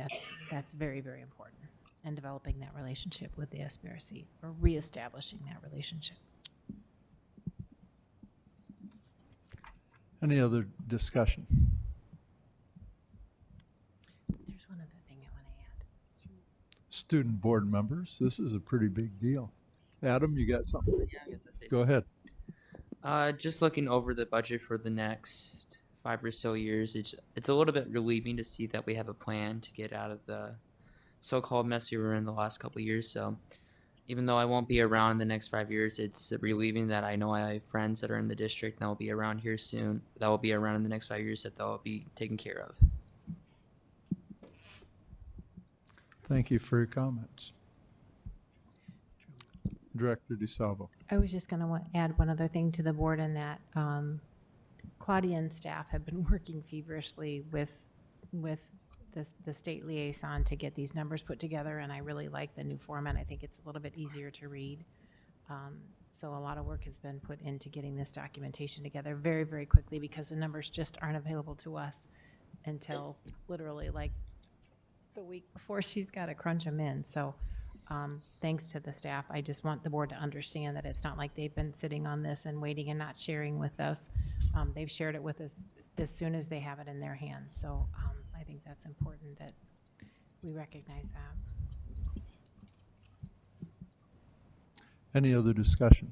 that's very, very important. And developing that relationship with the SBRC, or reestablishing that relationship. Any other discussion? There's one other thing I want to add. Student board members, this is a pretty big deal. Adam, you got something? Yeah, I guess I say Go ahead. Just looking over the budget for the next 5 or so years, it's a little bit relieving to see that we have a plan to get out of the so-called mess we were in the last couple of years. So even though I won't be around in the next 5 years, it's relieving that I know I have friends that are in the district that will be around here soon, that will be around in the next 5 years, that they'll be taken care of. Thank you for your comments. Director DeSalvo. I was just going to add one other thing to the board, in that Claudia and staff have been working feverishly with the state liaison to get these numbers put together, and I really like the new format. I think it's a little bit easier to read. So a lot of work has been put into getting this documentation together very, very quickly, because the numbers just aren't available to us until literally like the week before she's got to crunch them in. So thanks to the staff. I just want the board to understand that it's not like they've been sitting on this and waiting and not sharing with us. They've shared it with us as soon as they have it in their hands. So I think that's important that we recognize that. Any other discussion?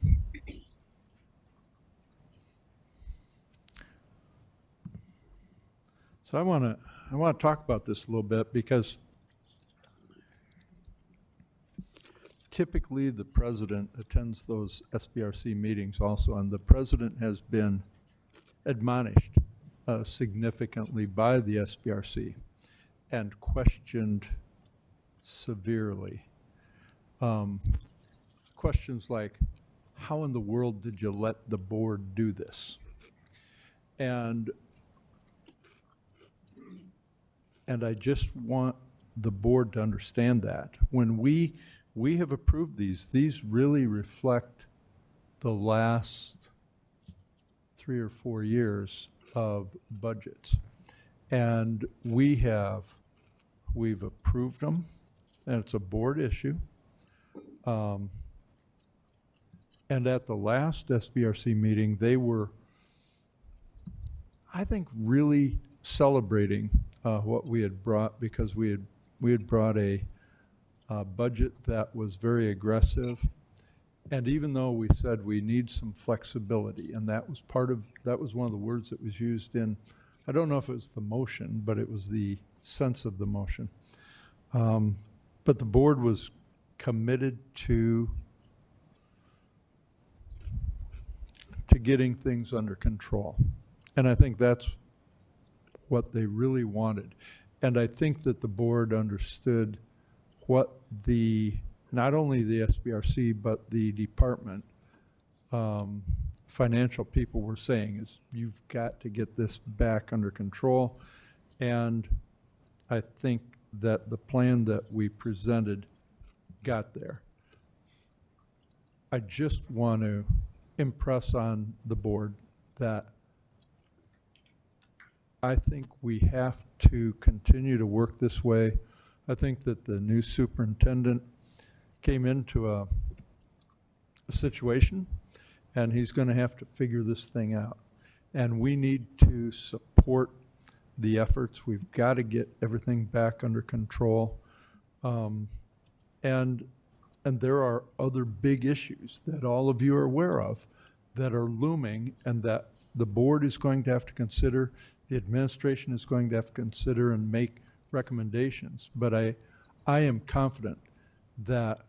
So I want to talk about this a little bit, because typically the president attends those SBRC meetings also, and the president has been admonished significantly by the SBRC and questioned severely. Questions like, how in the world did you let the board do this? And I just want the board to understand that when we have approved these really reflect the last 3 or 4 years of budgets. And we've approved them, and it's a board issue. And at the last SBRC meeting, they were, I think, really celebrating what we had brought, because we had brought a budget that was very aggressive. And even though we said we need some flexibility, and that was one of the words that was used in, I don't know if it was the motion, but it was the sense of the motion. But the board was committed to getting things under control. And I think that's what they really wanted. And I think that the board understood what not only the SBRC, but the department financial people were saying is, you've got to get this back under control. And I think that the plan that we presented got there. I just want to impress on the board that I think we have to continue to work this way. I think that the new superintendent came into a situation, and he's going to have to figure this thing out. And we need to support the efforts. We've got to get everything back under control. And there are other big issues that all of you are aware of that are looming and that the board is going to have to consider, the administration is going to have to consider and make recommendations. But I am confident that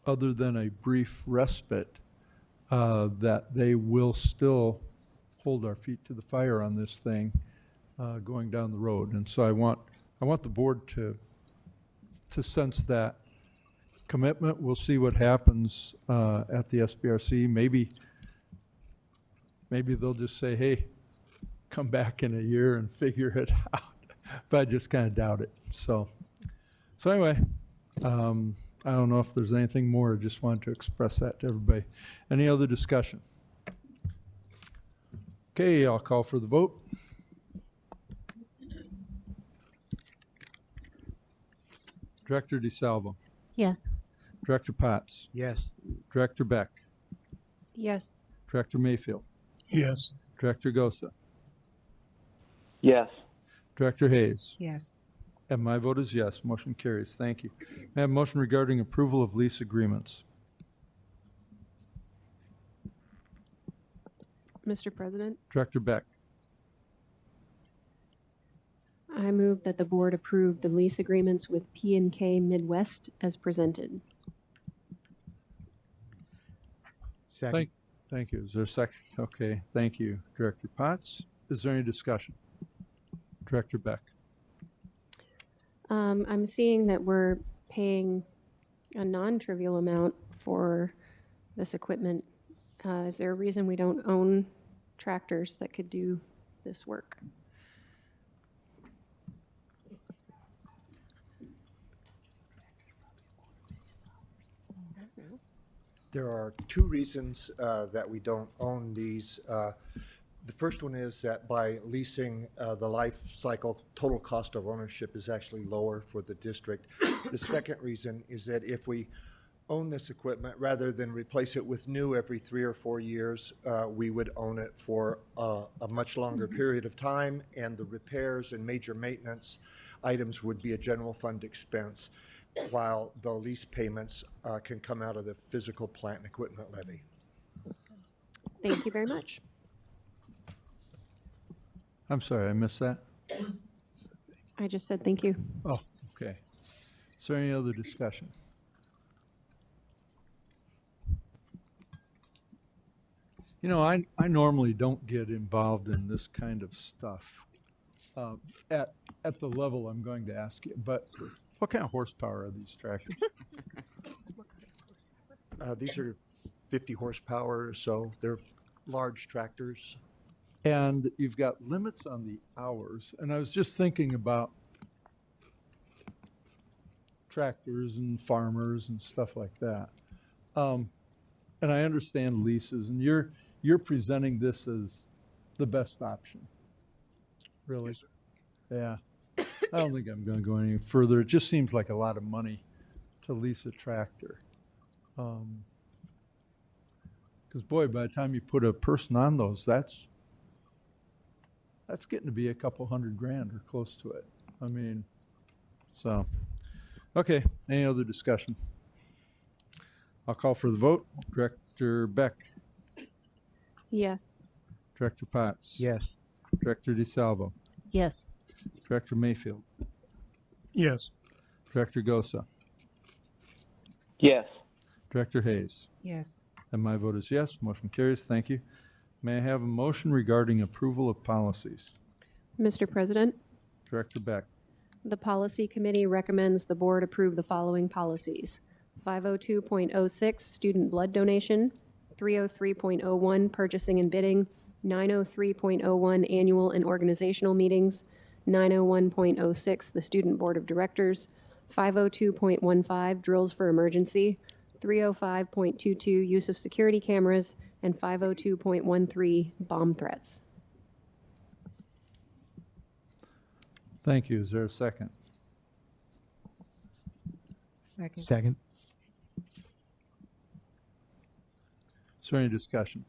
other than a brief respite, that they will still hold our feet to the fire on this thing going down the road. And so I want the board to sense that commitment. We'll see what happens at the SBRC. Maybe they'll just say, hey, come back in a year and figure it out. But I just kind of doubt it. So anyway, I don't know if there's anything more. I just wanted to express that to everybody. Any other discussion? Okay, I'll call for the vote. Director DeSalvo. Yes. Director Potts. Yes. Director Beck. Yes. Director Mayfield. Yes. Director Gosa. Yes. Director Hayes. Yes. And my vote is yes. Motion carries. Thank you. May I have a motion regarding approval of lease agreements? Mr. President, Director Beck. I move that the board approve the lease agreements with P&K Midwest as presented. Second. Thank you. Is there a second? Okay, thank you. Director Potts, is there any discussion? Director Beck. I'm seeing that we're paying a non-trivial amount for this equipment. Is there a reason we don't own tractors that could do this work? There are two reasons that we don't own these. The first one is that by leasing, the life cycle total cost of ownership is actually lower for the district. The second reason is that if we own this equipment, rather than replace it with new every 3 or 4 years, we would own it for a much longer period of time, and the repairs and major maintenance items would be a general fund expense, while the lease payments can come out of the physical plant and equipment levy. Thank you very much. I'm sorry, I missed that. I just said thank you. Oh, okay. Is there any other discussion? You know, I normally don't get involved in this kind of stuff at the level I'm going to ask you, but what kind of horsepower are these tractors? These are 50 horsepower or so. They're large tractors. And you've got limits on the hours. And I was just thinking about tractors and farmers and stuff like that. And I understand leases, and you're presenting this as the best option. Really? Yes, sir. Yeah. I don't think I'm going to go any further. It just seems like a lot of money to lease a tractor. Because, boy, by the time you put a person on those, that's getting to be a couple $100,000 or close to it. I mean, so, okay. Any other discussion? I'll call for the vote. Director Beck. Yes. Director Potts. Yes. Director DeSalvo. Yes. Director Mayfield. Yes. Director Gosa. Yes. Director Hayes. Yes. And my vote is yes. Motion carries. Thank you. May I have a motion regarding approval of policies? Mr. President, Director Beck. the Policy Committee recommends the board approve the following policies. 502.06, student blood donation. 303.01, purchasing and bidding. 903.01, annual and organizational meetings. 901.06, the Student Board of Directors. 502.15, drills for emergency. 305.22, use of security cameras. And 502.13, bomb threats. Thank you. Is there a second? Second. Second. Is there any discussion?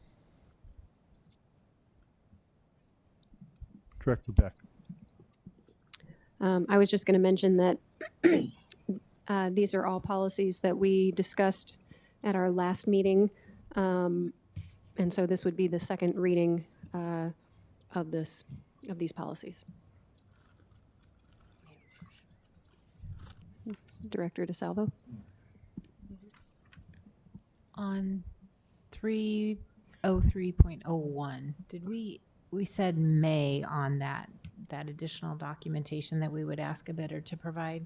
Director Beck. I was just going to mention that these are all policies that we discussed at our last meeting, and And so this would be the second reading of these policies. Director DeSalvo? On 303.01, did we said may on that additional documentation that we would ask a bidder to provide?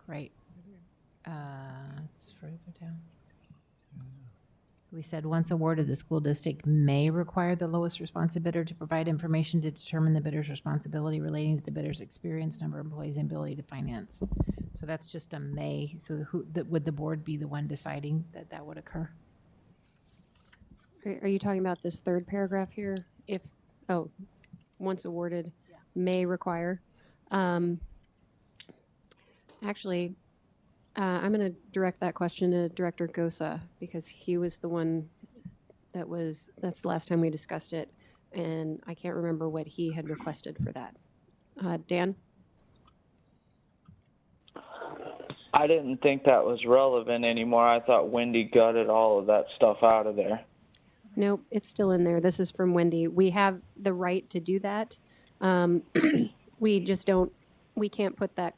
Right. It's further down. We said, once awarded, the school district may require the lowest responsive bidder to provide information to determine the bidder's responsibility relating to the bidder's experience, number of employees, and ability to finance. So that's just a may. So would the board be the one deciding that would occur? Are you talking about this third paragraph here? Once awarded, may require. Actually, I'm going to direct that question to Director Gosa because he was the one that's the last time we discussed it, and I can't remember what he had requested for that. Dan? I didn't think that was relevant anymore. I thought Wendy gutted all of that stuff out of there. Nope, it's still in there. This is from Wendy. We have the right to do that. We just don't, we can't put a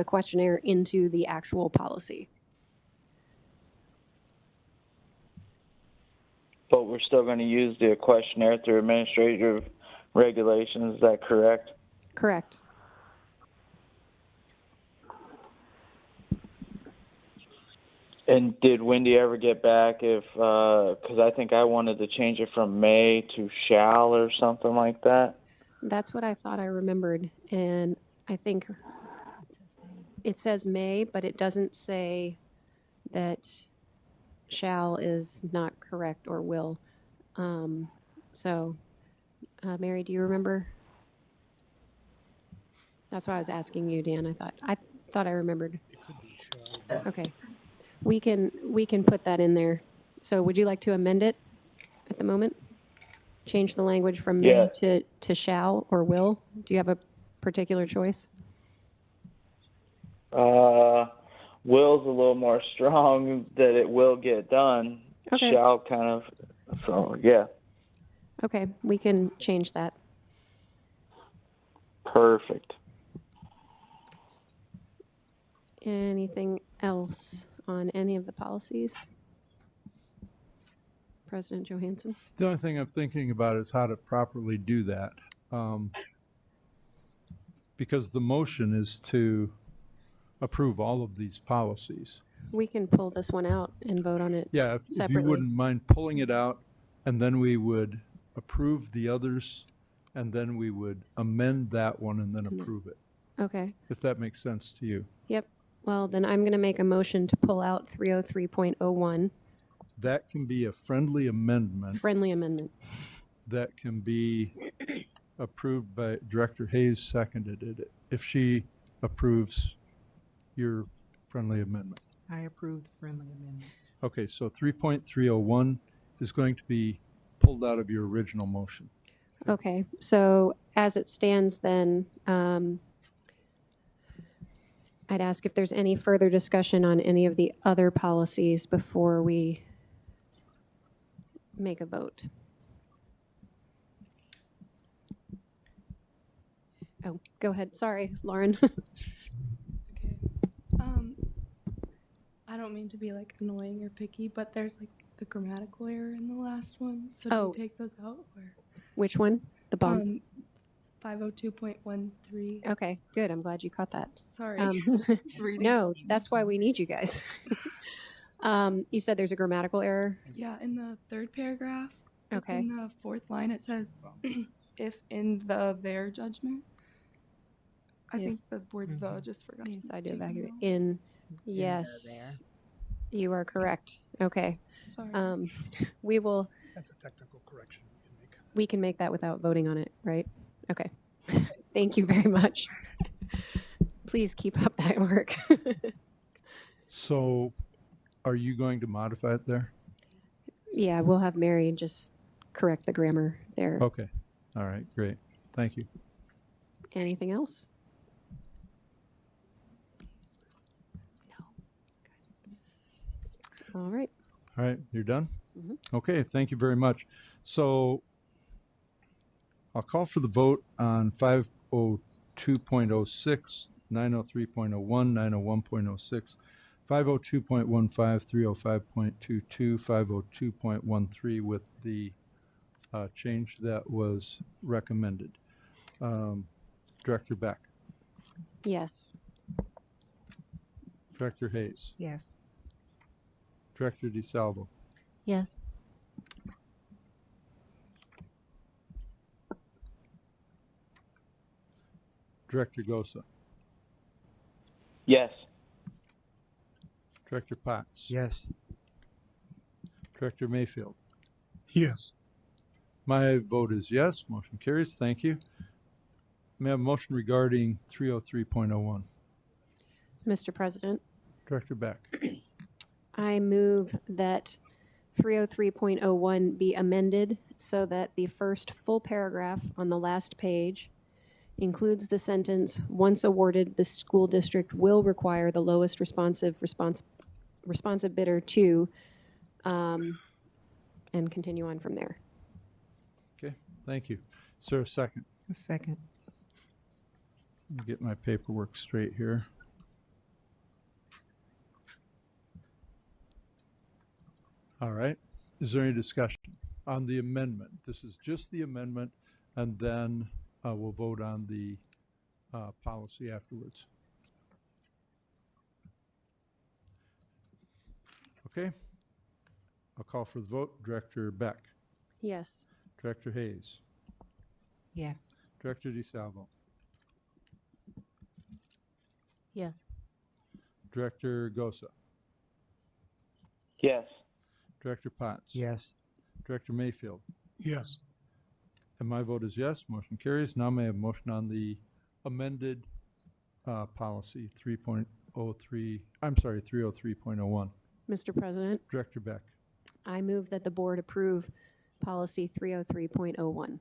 questionnaire into the actual policy. But we're still going to use the questionnaire through administrative regulations. Is that correct? Correct. And did Wendy ever get back if, because I think I wanted to change it from may to shall or something like that? That's what I thought I remembered. And I think it says may, but it doesn't say that shall is not correct or will. Mary, do you remember? That's why I was asking you, Dan. I thought I remembered. Okay. We can put that in there. So would you like to amend it at the moment? Change the language from may to shall or will? Do you have a particular choice? Will's a little more strong that it will get done. Okay. Shall kind of, so yeah. Okay, we can change that. Perfect. Anything else on any of the policies? President Johansson? The only thing I'm thinking about is how to properly do that. Because the motion is to approve all of these policies. We can pull this one out and vote on it Yeah, if you separately. wouldn't mind pulling it out, and then we would approve the others, and then we would amend that one and then approve it, Okay, if that makes sense to you. yep. Well, then I'm going to make a motion to pull out 303.01, That can be a friendly amendment friendly amendment. that can be approved by Director Hayes, seconded it, if she approves your friendly amendment. I approve the friendly amendment. Okay, so 3.301 is going to be pulled out of your original motion. Okay, so as it stands then, I'd ask if there's any further discussion on any of the other policies before we make a vote. Oh, go ahead. Sorry, Lauren. I don't mean to be like annoying or picky, but there's like a grammatical error in the last one. So do we take those out or? Which one? The bomb? 502.13. Okay, good. I'm glad you caught that. Sorry. No, that's why we need you guys. You said there's a grammatical error? Yeah, in the third paragraph. Okay. It's in the fourth line. It says, if in their judgment. I think the word the just forgot. Yes, I did take evaluate. it out. In, yes, you are correct. Okay. Sorry. We will, That's a technical correction we can make. we can make that without voting on it, right? Okay. Thank you very much. Please keep up that work. So are you going to modify it there? Yeah, we'll have Mary just correct the grammar there. Okay, all right, great, thank you. Anything else? No. All right. All right, you're done? Okay, thank you very much. So I'll call for the vote on 502.06, 903.01, 901.06, 502.15, 305.22, 502.13 with the change that was recommended. Director Beck, Yes. Director Hayes, Yes. Director DeSalvo, Yes. Director Gosa, Yes. Director Potts, Yes. Director Mayfield. Yes. My vote is yes. Motion carries. Thank you. May I have a motion regarding 303.01? Mr. President, Director Beck. I move that 303.01 be amended so that the first full paragraph on the last page includes the sentence, once awarded, the school district will require the lowest responsive bidder to, and continue on from there. Okay, thank you. Is there a second? A second. Let me get my paperwork straight here. All right. Is there any discussion on the amendment? This is just the amendment, and then we'll vote on the policy afterwards. Okay. I'll call for the vote. Director Beck. Yes. Director Hayes. Yes. Director DeSalvo. Yes. Director Gosa. Yes. Director Potts. Yes. Director Mayfield. Yes. And my vote is yes. Motion carries. Now may I have a motion on the amended policy 303.01. Mr. President, Director Beck. I move that the board approve policy 303.01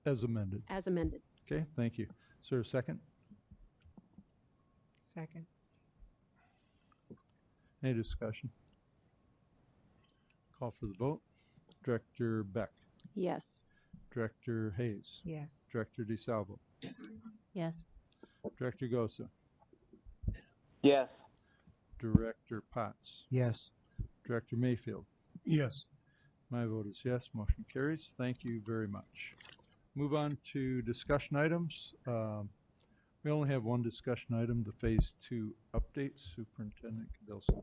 As amended. as amended. Okay, thank you. Is there a second? Second. Any discussion? Call for the vote. Director Beck. Yes. Director Hayes. Yes. Director DeSalvo. Yes. Director Gosa. Yes. Director Potts. Yes. Director Mayfield. Yes. My vote is yes. Motion carries. Thank you very much. Move on to discussion items. We only have one discussion item, the Phase 2 update. Superintendent Cadilson.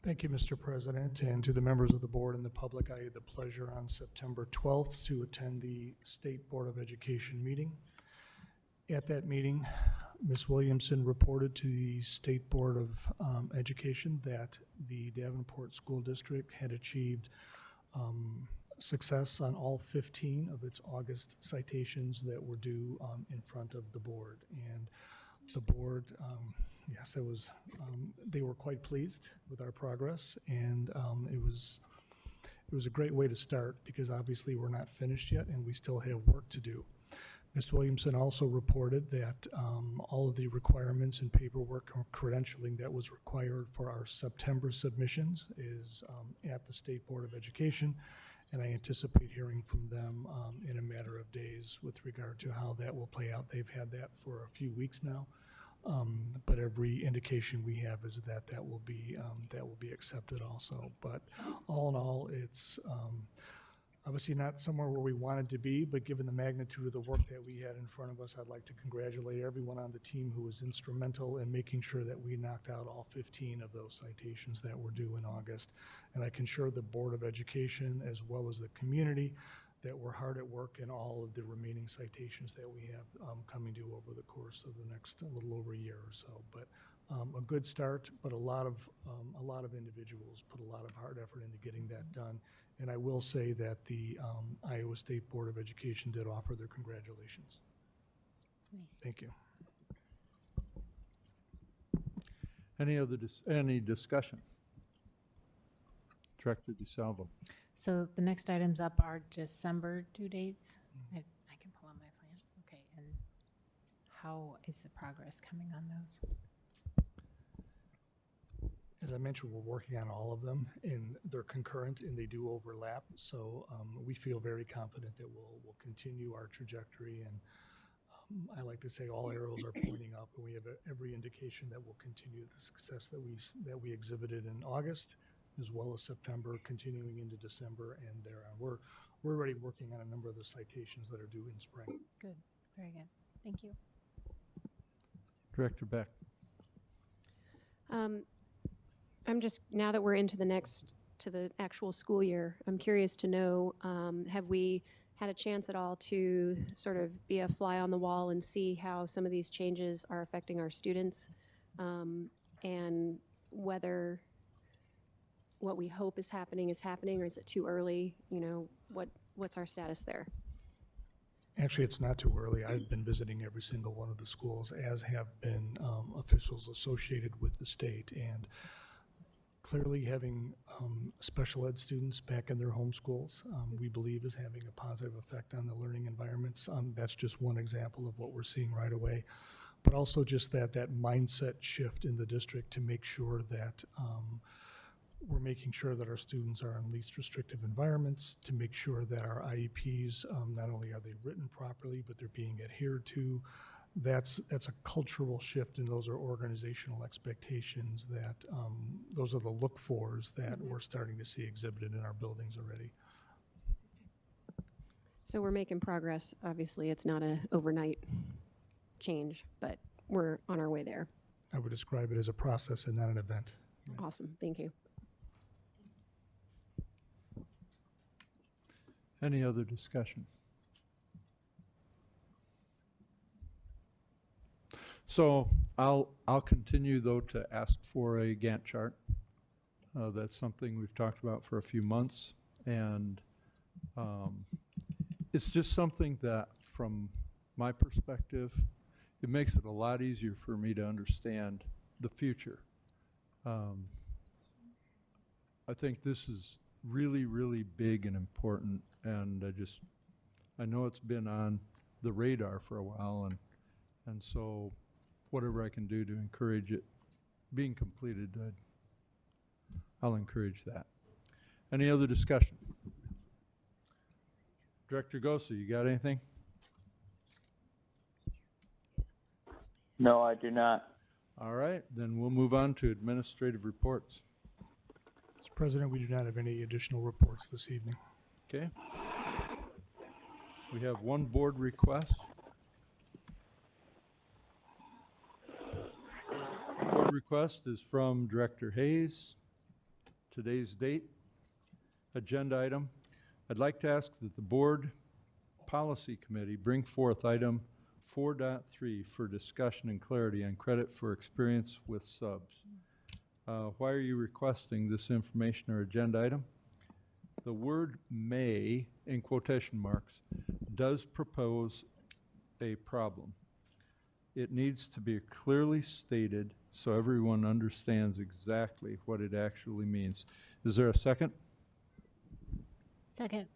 Thank you, Mr. President, and to the members of the board and the public. I had the pleasure on September 12th to attend the State Board of Education meeting. At that meeting, Ms. Williamson reported to the State Board of Education that the Davenport School District had achieved success on all 15 of its August citations that were due in front of the board. And the board, yes, it was, they were quite pleased with our progress, and it was a great way to start, because obviously we're not finished yet and we still have work to do. Ms. Williamson also reported that all of the requirements and paperwork or credentialing that was required for our September submissions is at the State Board of Education, and I anticipate hearing from them in a matter of days with regard to how that will play out. They've had that for a few weeks now, but every indication we have is that that will be accepted also. But all in all, it's obviously not somewhere where we wanted to be, but given the magnitude of the work that we had in front of us, I'd like to congratulate everyone on the team who was instrumental in making sure that we knocked out all 15 of those citations that were due in August. And I can assure the Board of Education, as well as the community, that we're hard at work in all of the remaining citations that we have coming due over the course of the next a little over a year or so. But a good start, but a lot of individuals put a lot of hard effort into getting that done. And I will say that the Iowa State Board of Education did offer their congratulations. Nice. Thank you. Any discussion? Director DeSalvo. So the next items up are December due dates. I can pull out my plan. Okay, and how is the progress coming on those? As I mentioned, we're working on all of them, and they're concurrent and they do overlap. So we feel very confident that we'll continue our trajectory. And I like to say all arrows are pointing up, and we have every indication that we'll continue the success that we exhibited in August, as well as September, continuing into December and thereon. We're already working on a number of the citations that are due in spring. Good, very good. Thank you. Director Beck. I'm just, now that we're into the actual school year, I'm curious to know, have we had a chance at all to sort of be a fly on the wall and see how some of these changes are affecting our students? And whether what we hope is happening, or is it too early? You know, what's our status there? Actually, it's not too early. I've been visiting every single one of the schools, as have been officials associated with the state. And clearly having special ed students back in their home schools, we believe is having a positive effect on the learning environments. That's just one example of what we're seeing right away. But also just that mindset shift in the district to make sure that we're making sure that our students are in least restrictive environments, to make sure that our IEPs, not only are they written properly, but they're being adhered to. That's a cultural shift, and those are organizational expectations that, those are the look-fors that we're starting to see exhibited in our buildings already. So we're making progress. Obviously, it's not an overnight change, but we're on our way there. I would describe it as a process and not an event. Awesome, thank you. Any other discussion? So I'll continue though to ask for a Gantt chart. That's something we've talked about for a few months, and it's just something that, from my perspective, it makes it a lot easier for me to understand the future. I think this is really, really big and important, and I know it's been on the radar for a while, and so whatever I can do to encourage it being completed, I'll encourage that. Any other discussion? Director Gosa, you got anything? No, I do not. All right, then we'll move on to administrative reports. Mr. President, we do not have any additional reports this evening. Okay. We have one board request. Board request is from Director Hayes. Today's date, agenda item. I'd like to ask that the Board Policy Committee bring forth item 4.3 for discussion and clarity on credit for experience with subs. Why are you requesting this information or agenda item? The word may, in quotation marks, does propose a problem. It needs to be clearly stated so everyone understands exactly what it actually means. Is there a second? Second.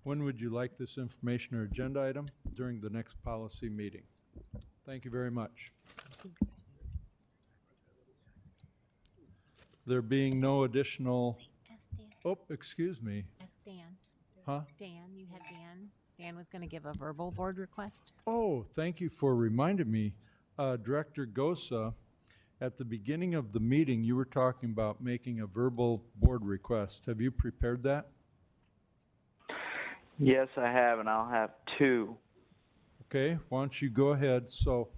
When would you like this information or agenda item? During the next policy meeting. Thank you very much. There being no additional, Ask Dan. oh, excuse me. Ask Dan. Huh? Dan, you had Dan. Dan was going to give a verbal board request. Oh, thank you for reminding me. Director Gosa, at the beginning of the meeting, you were talking about making a verbal board request. Have you prepared that? Yes, I have, and I'll have two. Okay, why don't you go ahead? So,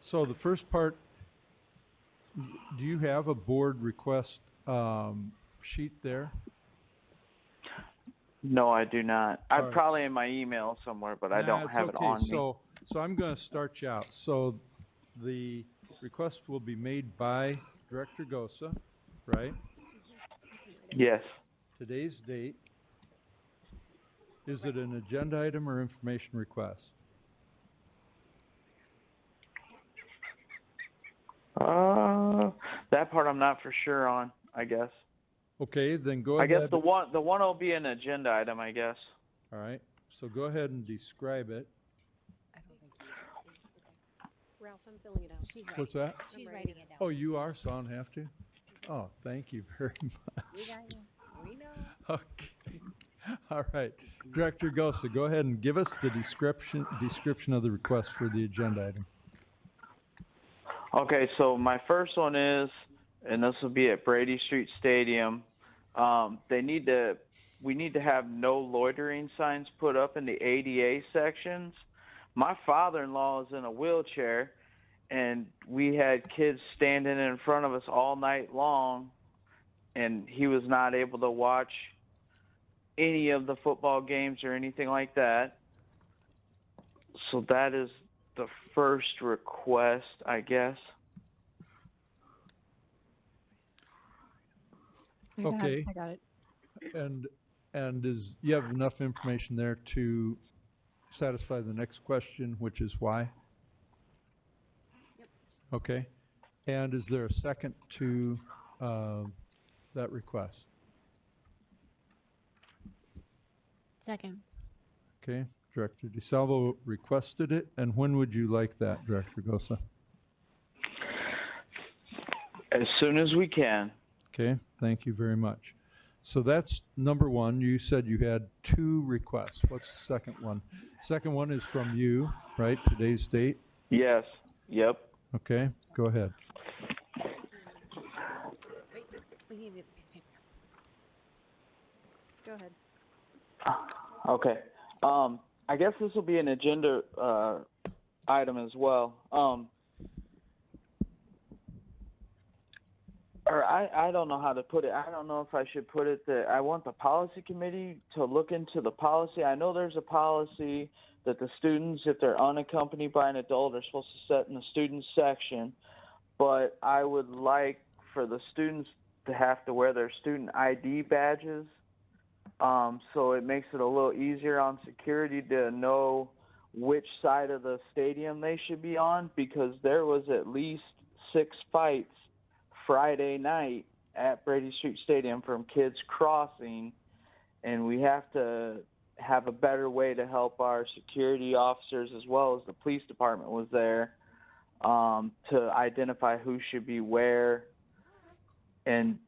so the first part, do you have a board request sheet there? No, I do not. I'm All right. probably in my email somewhere, but I don't Nah, it's have it okay. on me. So I'm going to start you out. So the request will be made by Director Gosa, right? Yes. Today's date. Is it an agenda item or information request? That part I'm not for sure on, I guess. Okay, then go I ahead. guess the one will be an agenda item, I guess. All right. so go ahead and describe it. Ralph, I'm filling it out. She's What's that? She's writing it down. Oh, you are, so I don't have to? Oh, thank you very much. We got you. We know. Okay. All right. Director Gosa, go ahead and give us the description of the request for the agenda item. Okay, so my first one is, and this will be at Brady Street Stadium. We need to have no loitering signs put up in the ADA sections. My father-in-law is in a wheelchair, and we had kids standing in front of us all night long, and he was not able to watch any of the football games or anything like that. So that is the first request, I guess. Okay. I got it. And you have enough information there to satisfy the next question, which is why? Yep. Okay. And is there a second to that request? Second. Okay. Director DeSalvo requested it. And when would you like that, Director Gosa? As soon as we can. Okay. Thank you very much. So that's number one. You said you had two requests. What's the second one? Second one is from you, right? Today's date? Yes. Yep. Okay. Go ahead. Wait, we need a piece of paper. Go ahead. Okay. I guess this will be an agenda item as well. Or I don't know how to put it. I don't know if I should put it that I want the policy committee to look into the policy. I know there's a policy that the students, if they're unaccompanied by an adult, are supposed to set in the student section. But I would like for the students to have to wear their student ID badges. So it makes it a little easier on security to know which side of the stadium they should be on, because there was at least 6 fights Friday night at Brady Street Stadium from kids crossing, and we have to have a better way to help our security officers as well as the police department was there to identify who should be where, and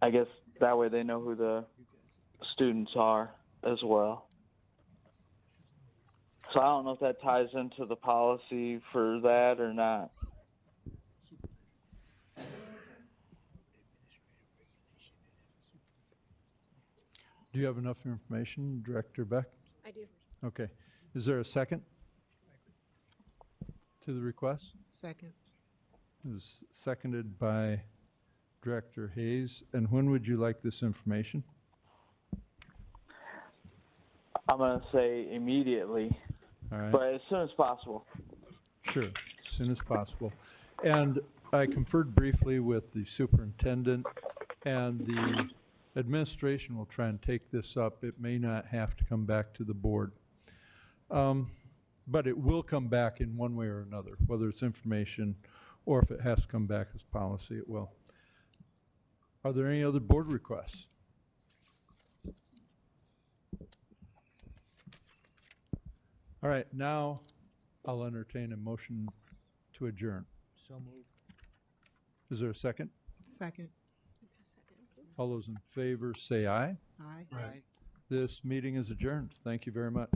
I guess that way they know who the students are as well. So I don't know if that ties into the policy for that or not. Do you have enough information, Director Beck? I do. Okay. Is there a second to the request? Second. It was seconded by Director Hayes. And when would you like this information? I'm going to say immediately, All right. but as soon as possible. Sure, as soon as possible. And I conferred briefly with the superintendent, and the administration will try and take this up. It may not have to come back to the board. But it will come back in one way or another, whether it's information or if it has to come back as policy, it will. Are there any other board requests? All right, now I'll entertain a motion to adjourn. So moved. Is there a second? Second. All those in favor say aye. Aye. Right. This meeting is adjourned. Thank you very much.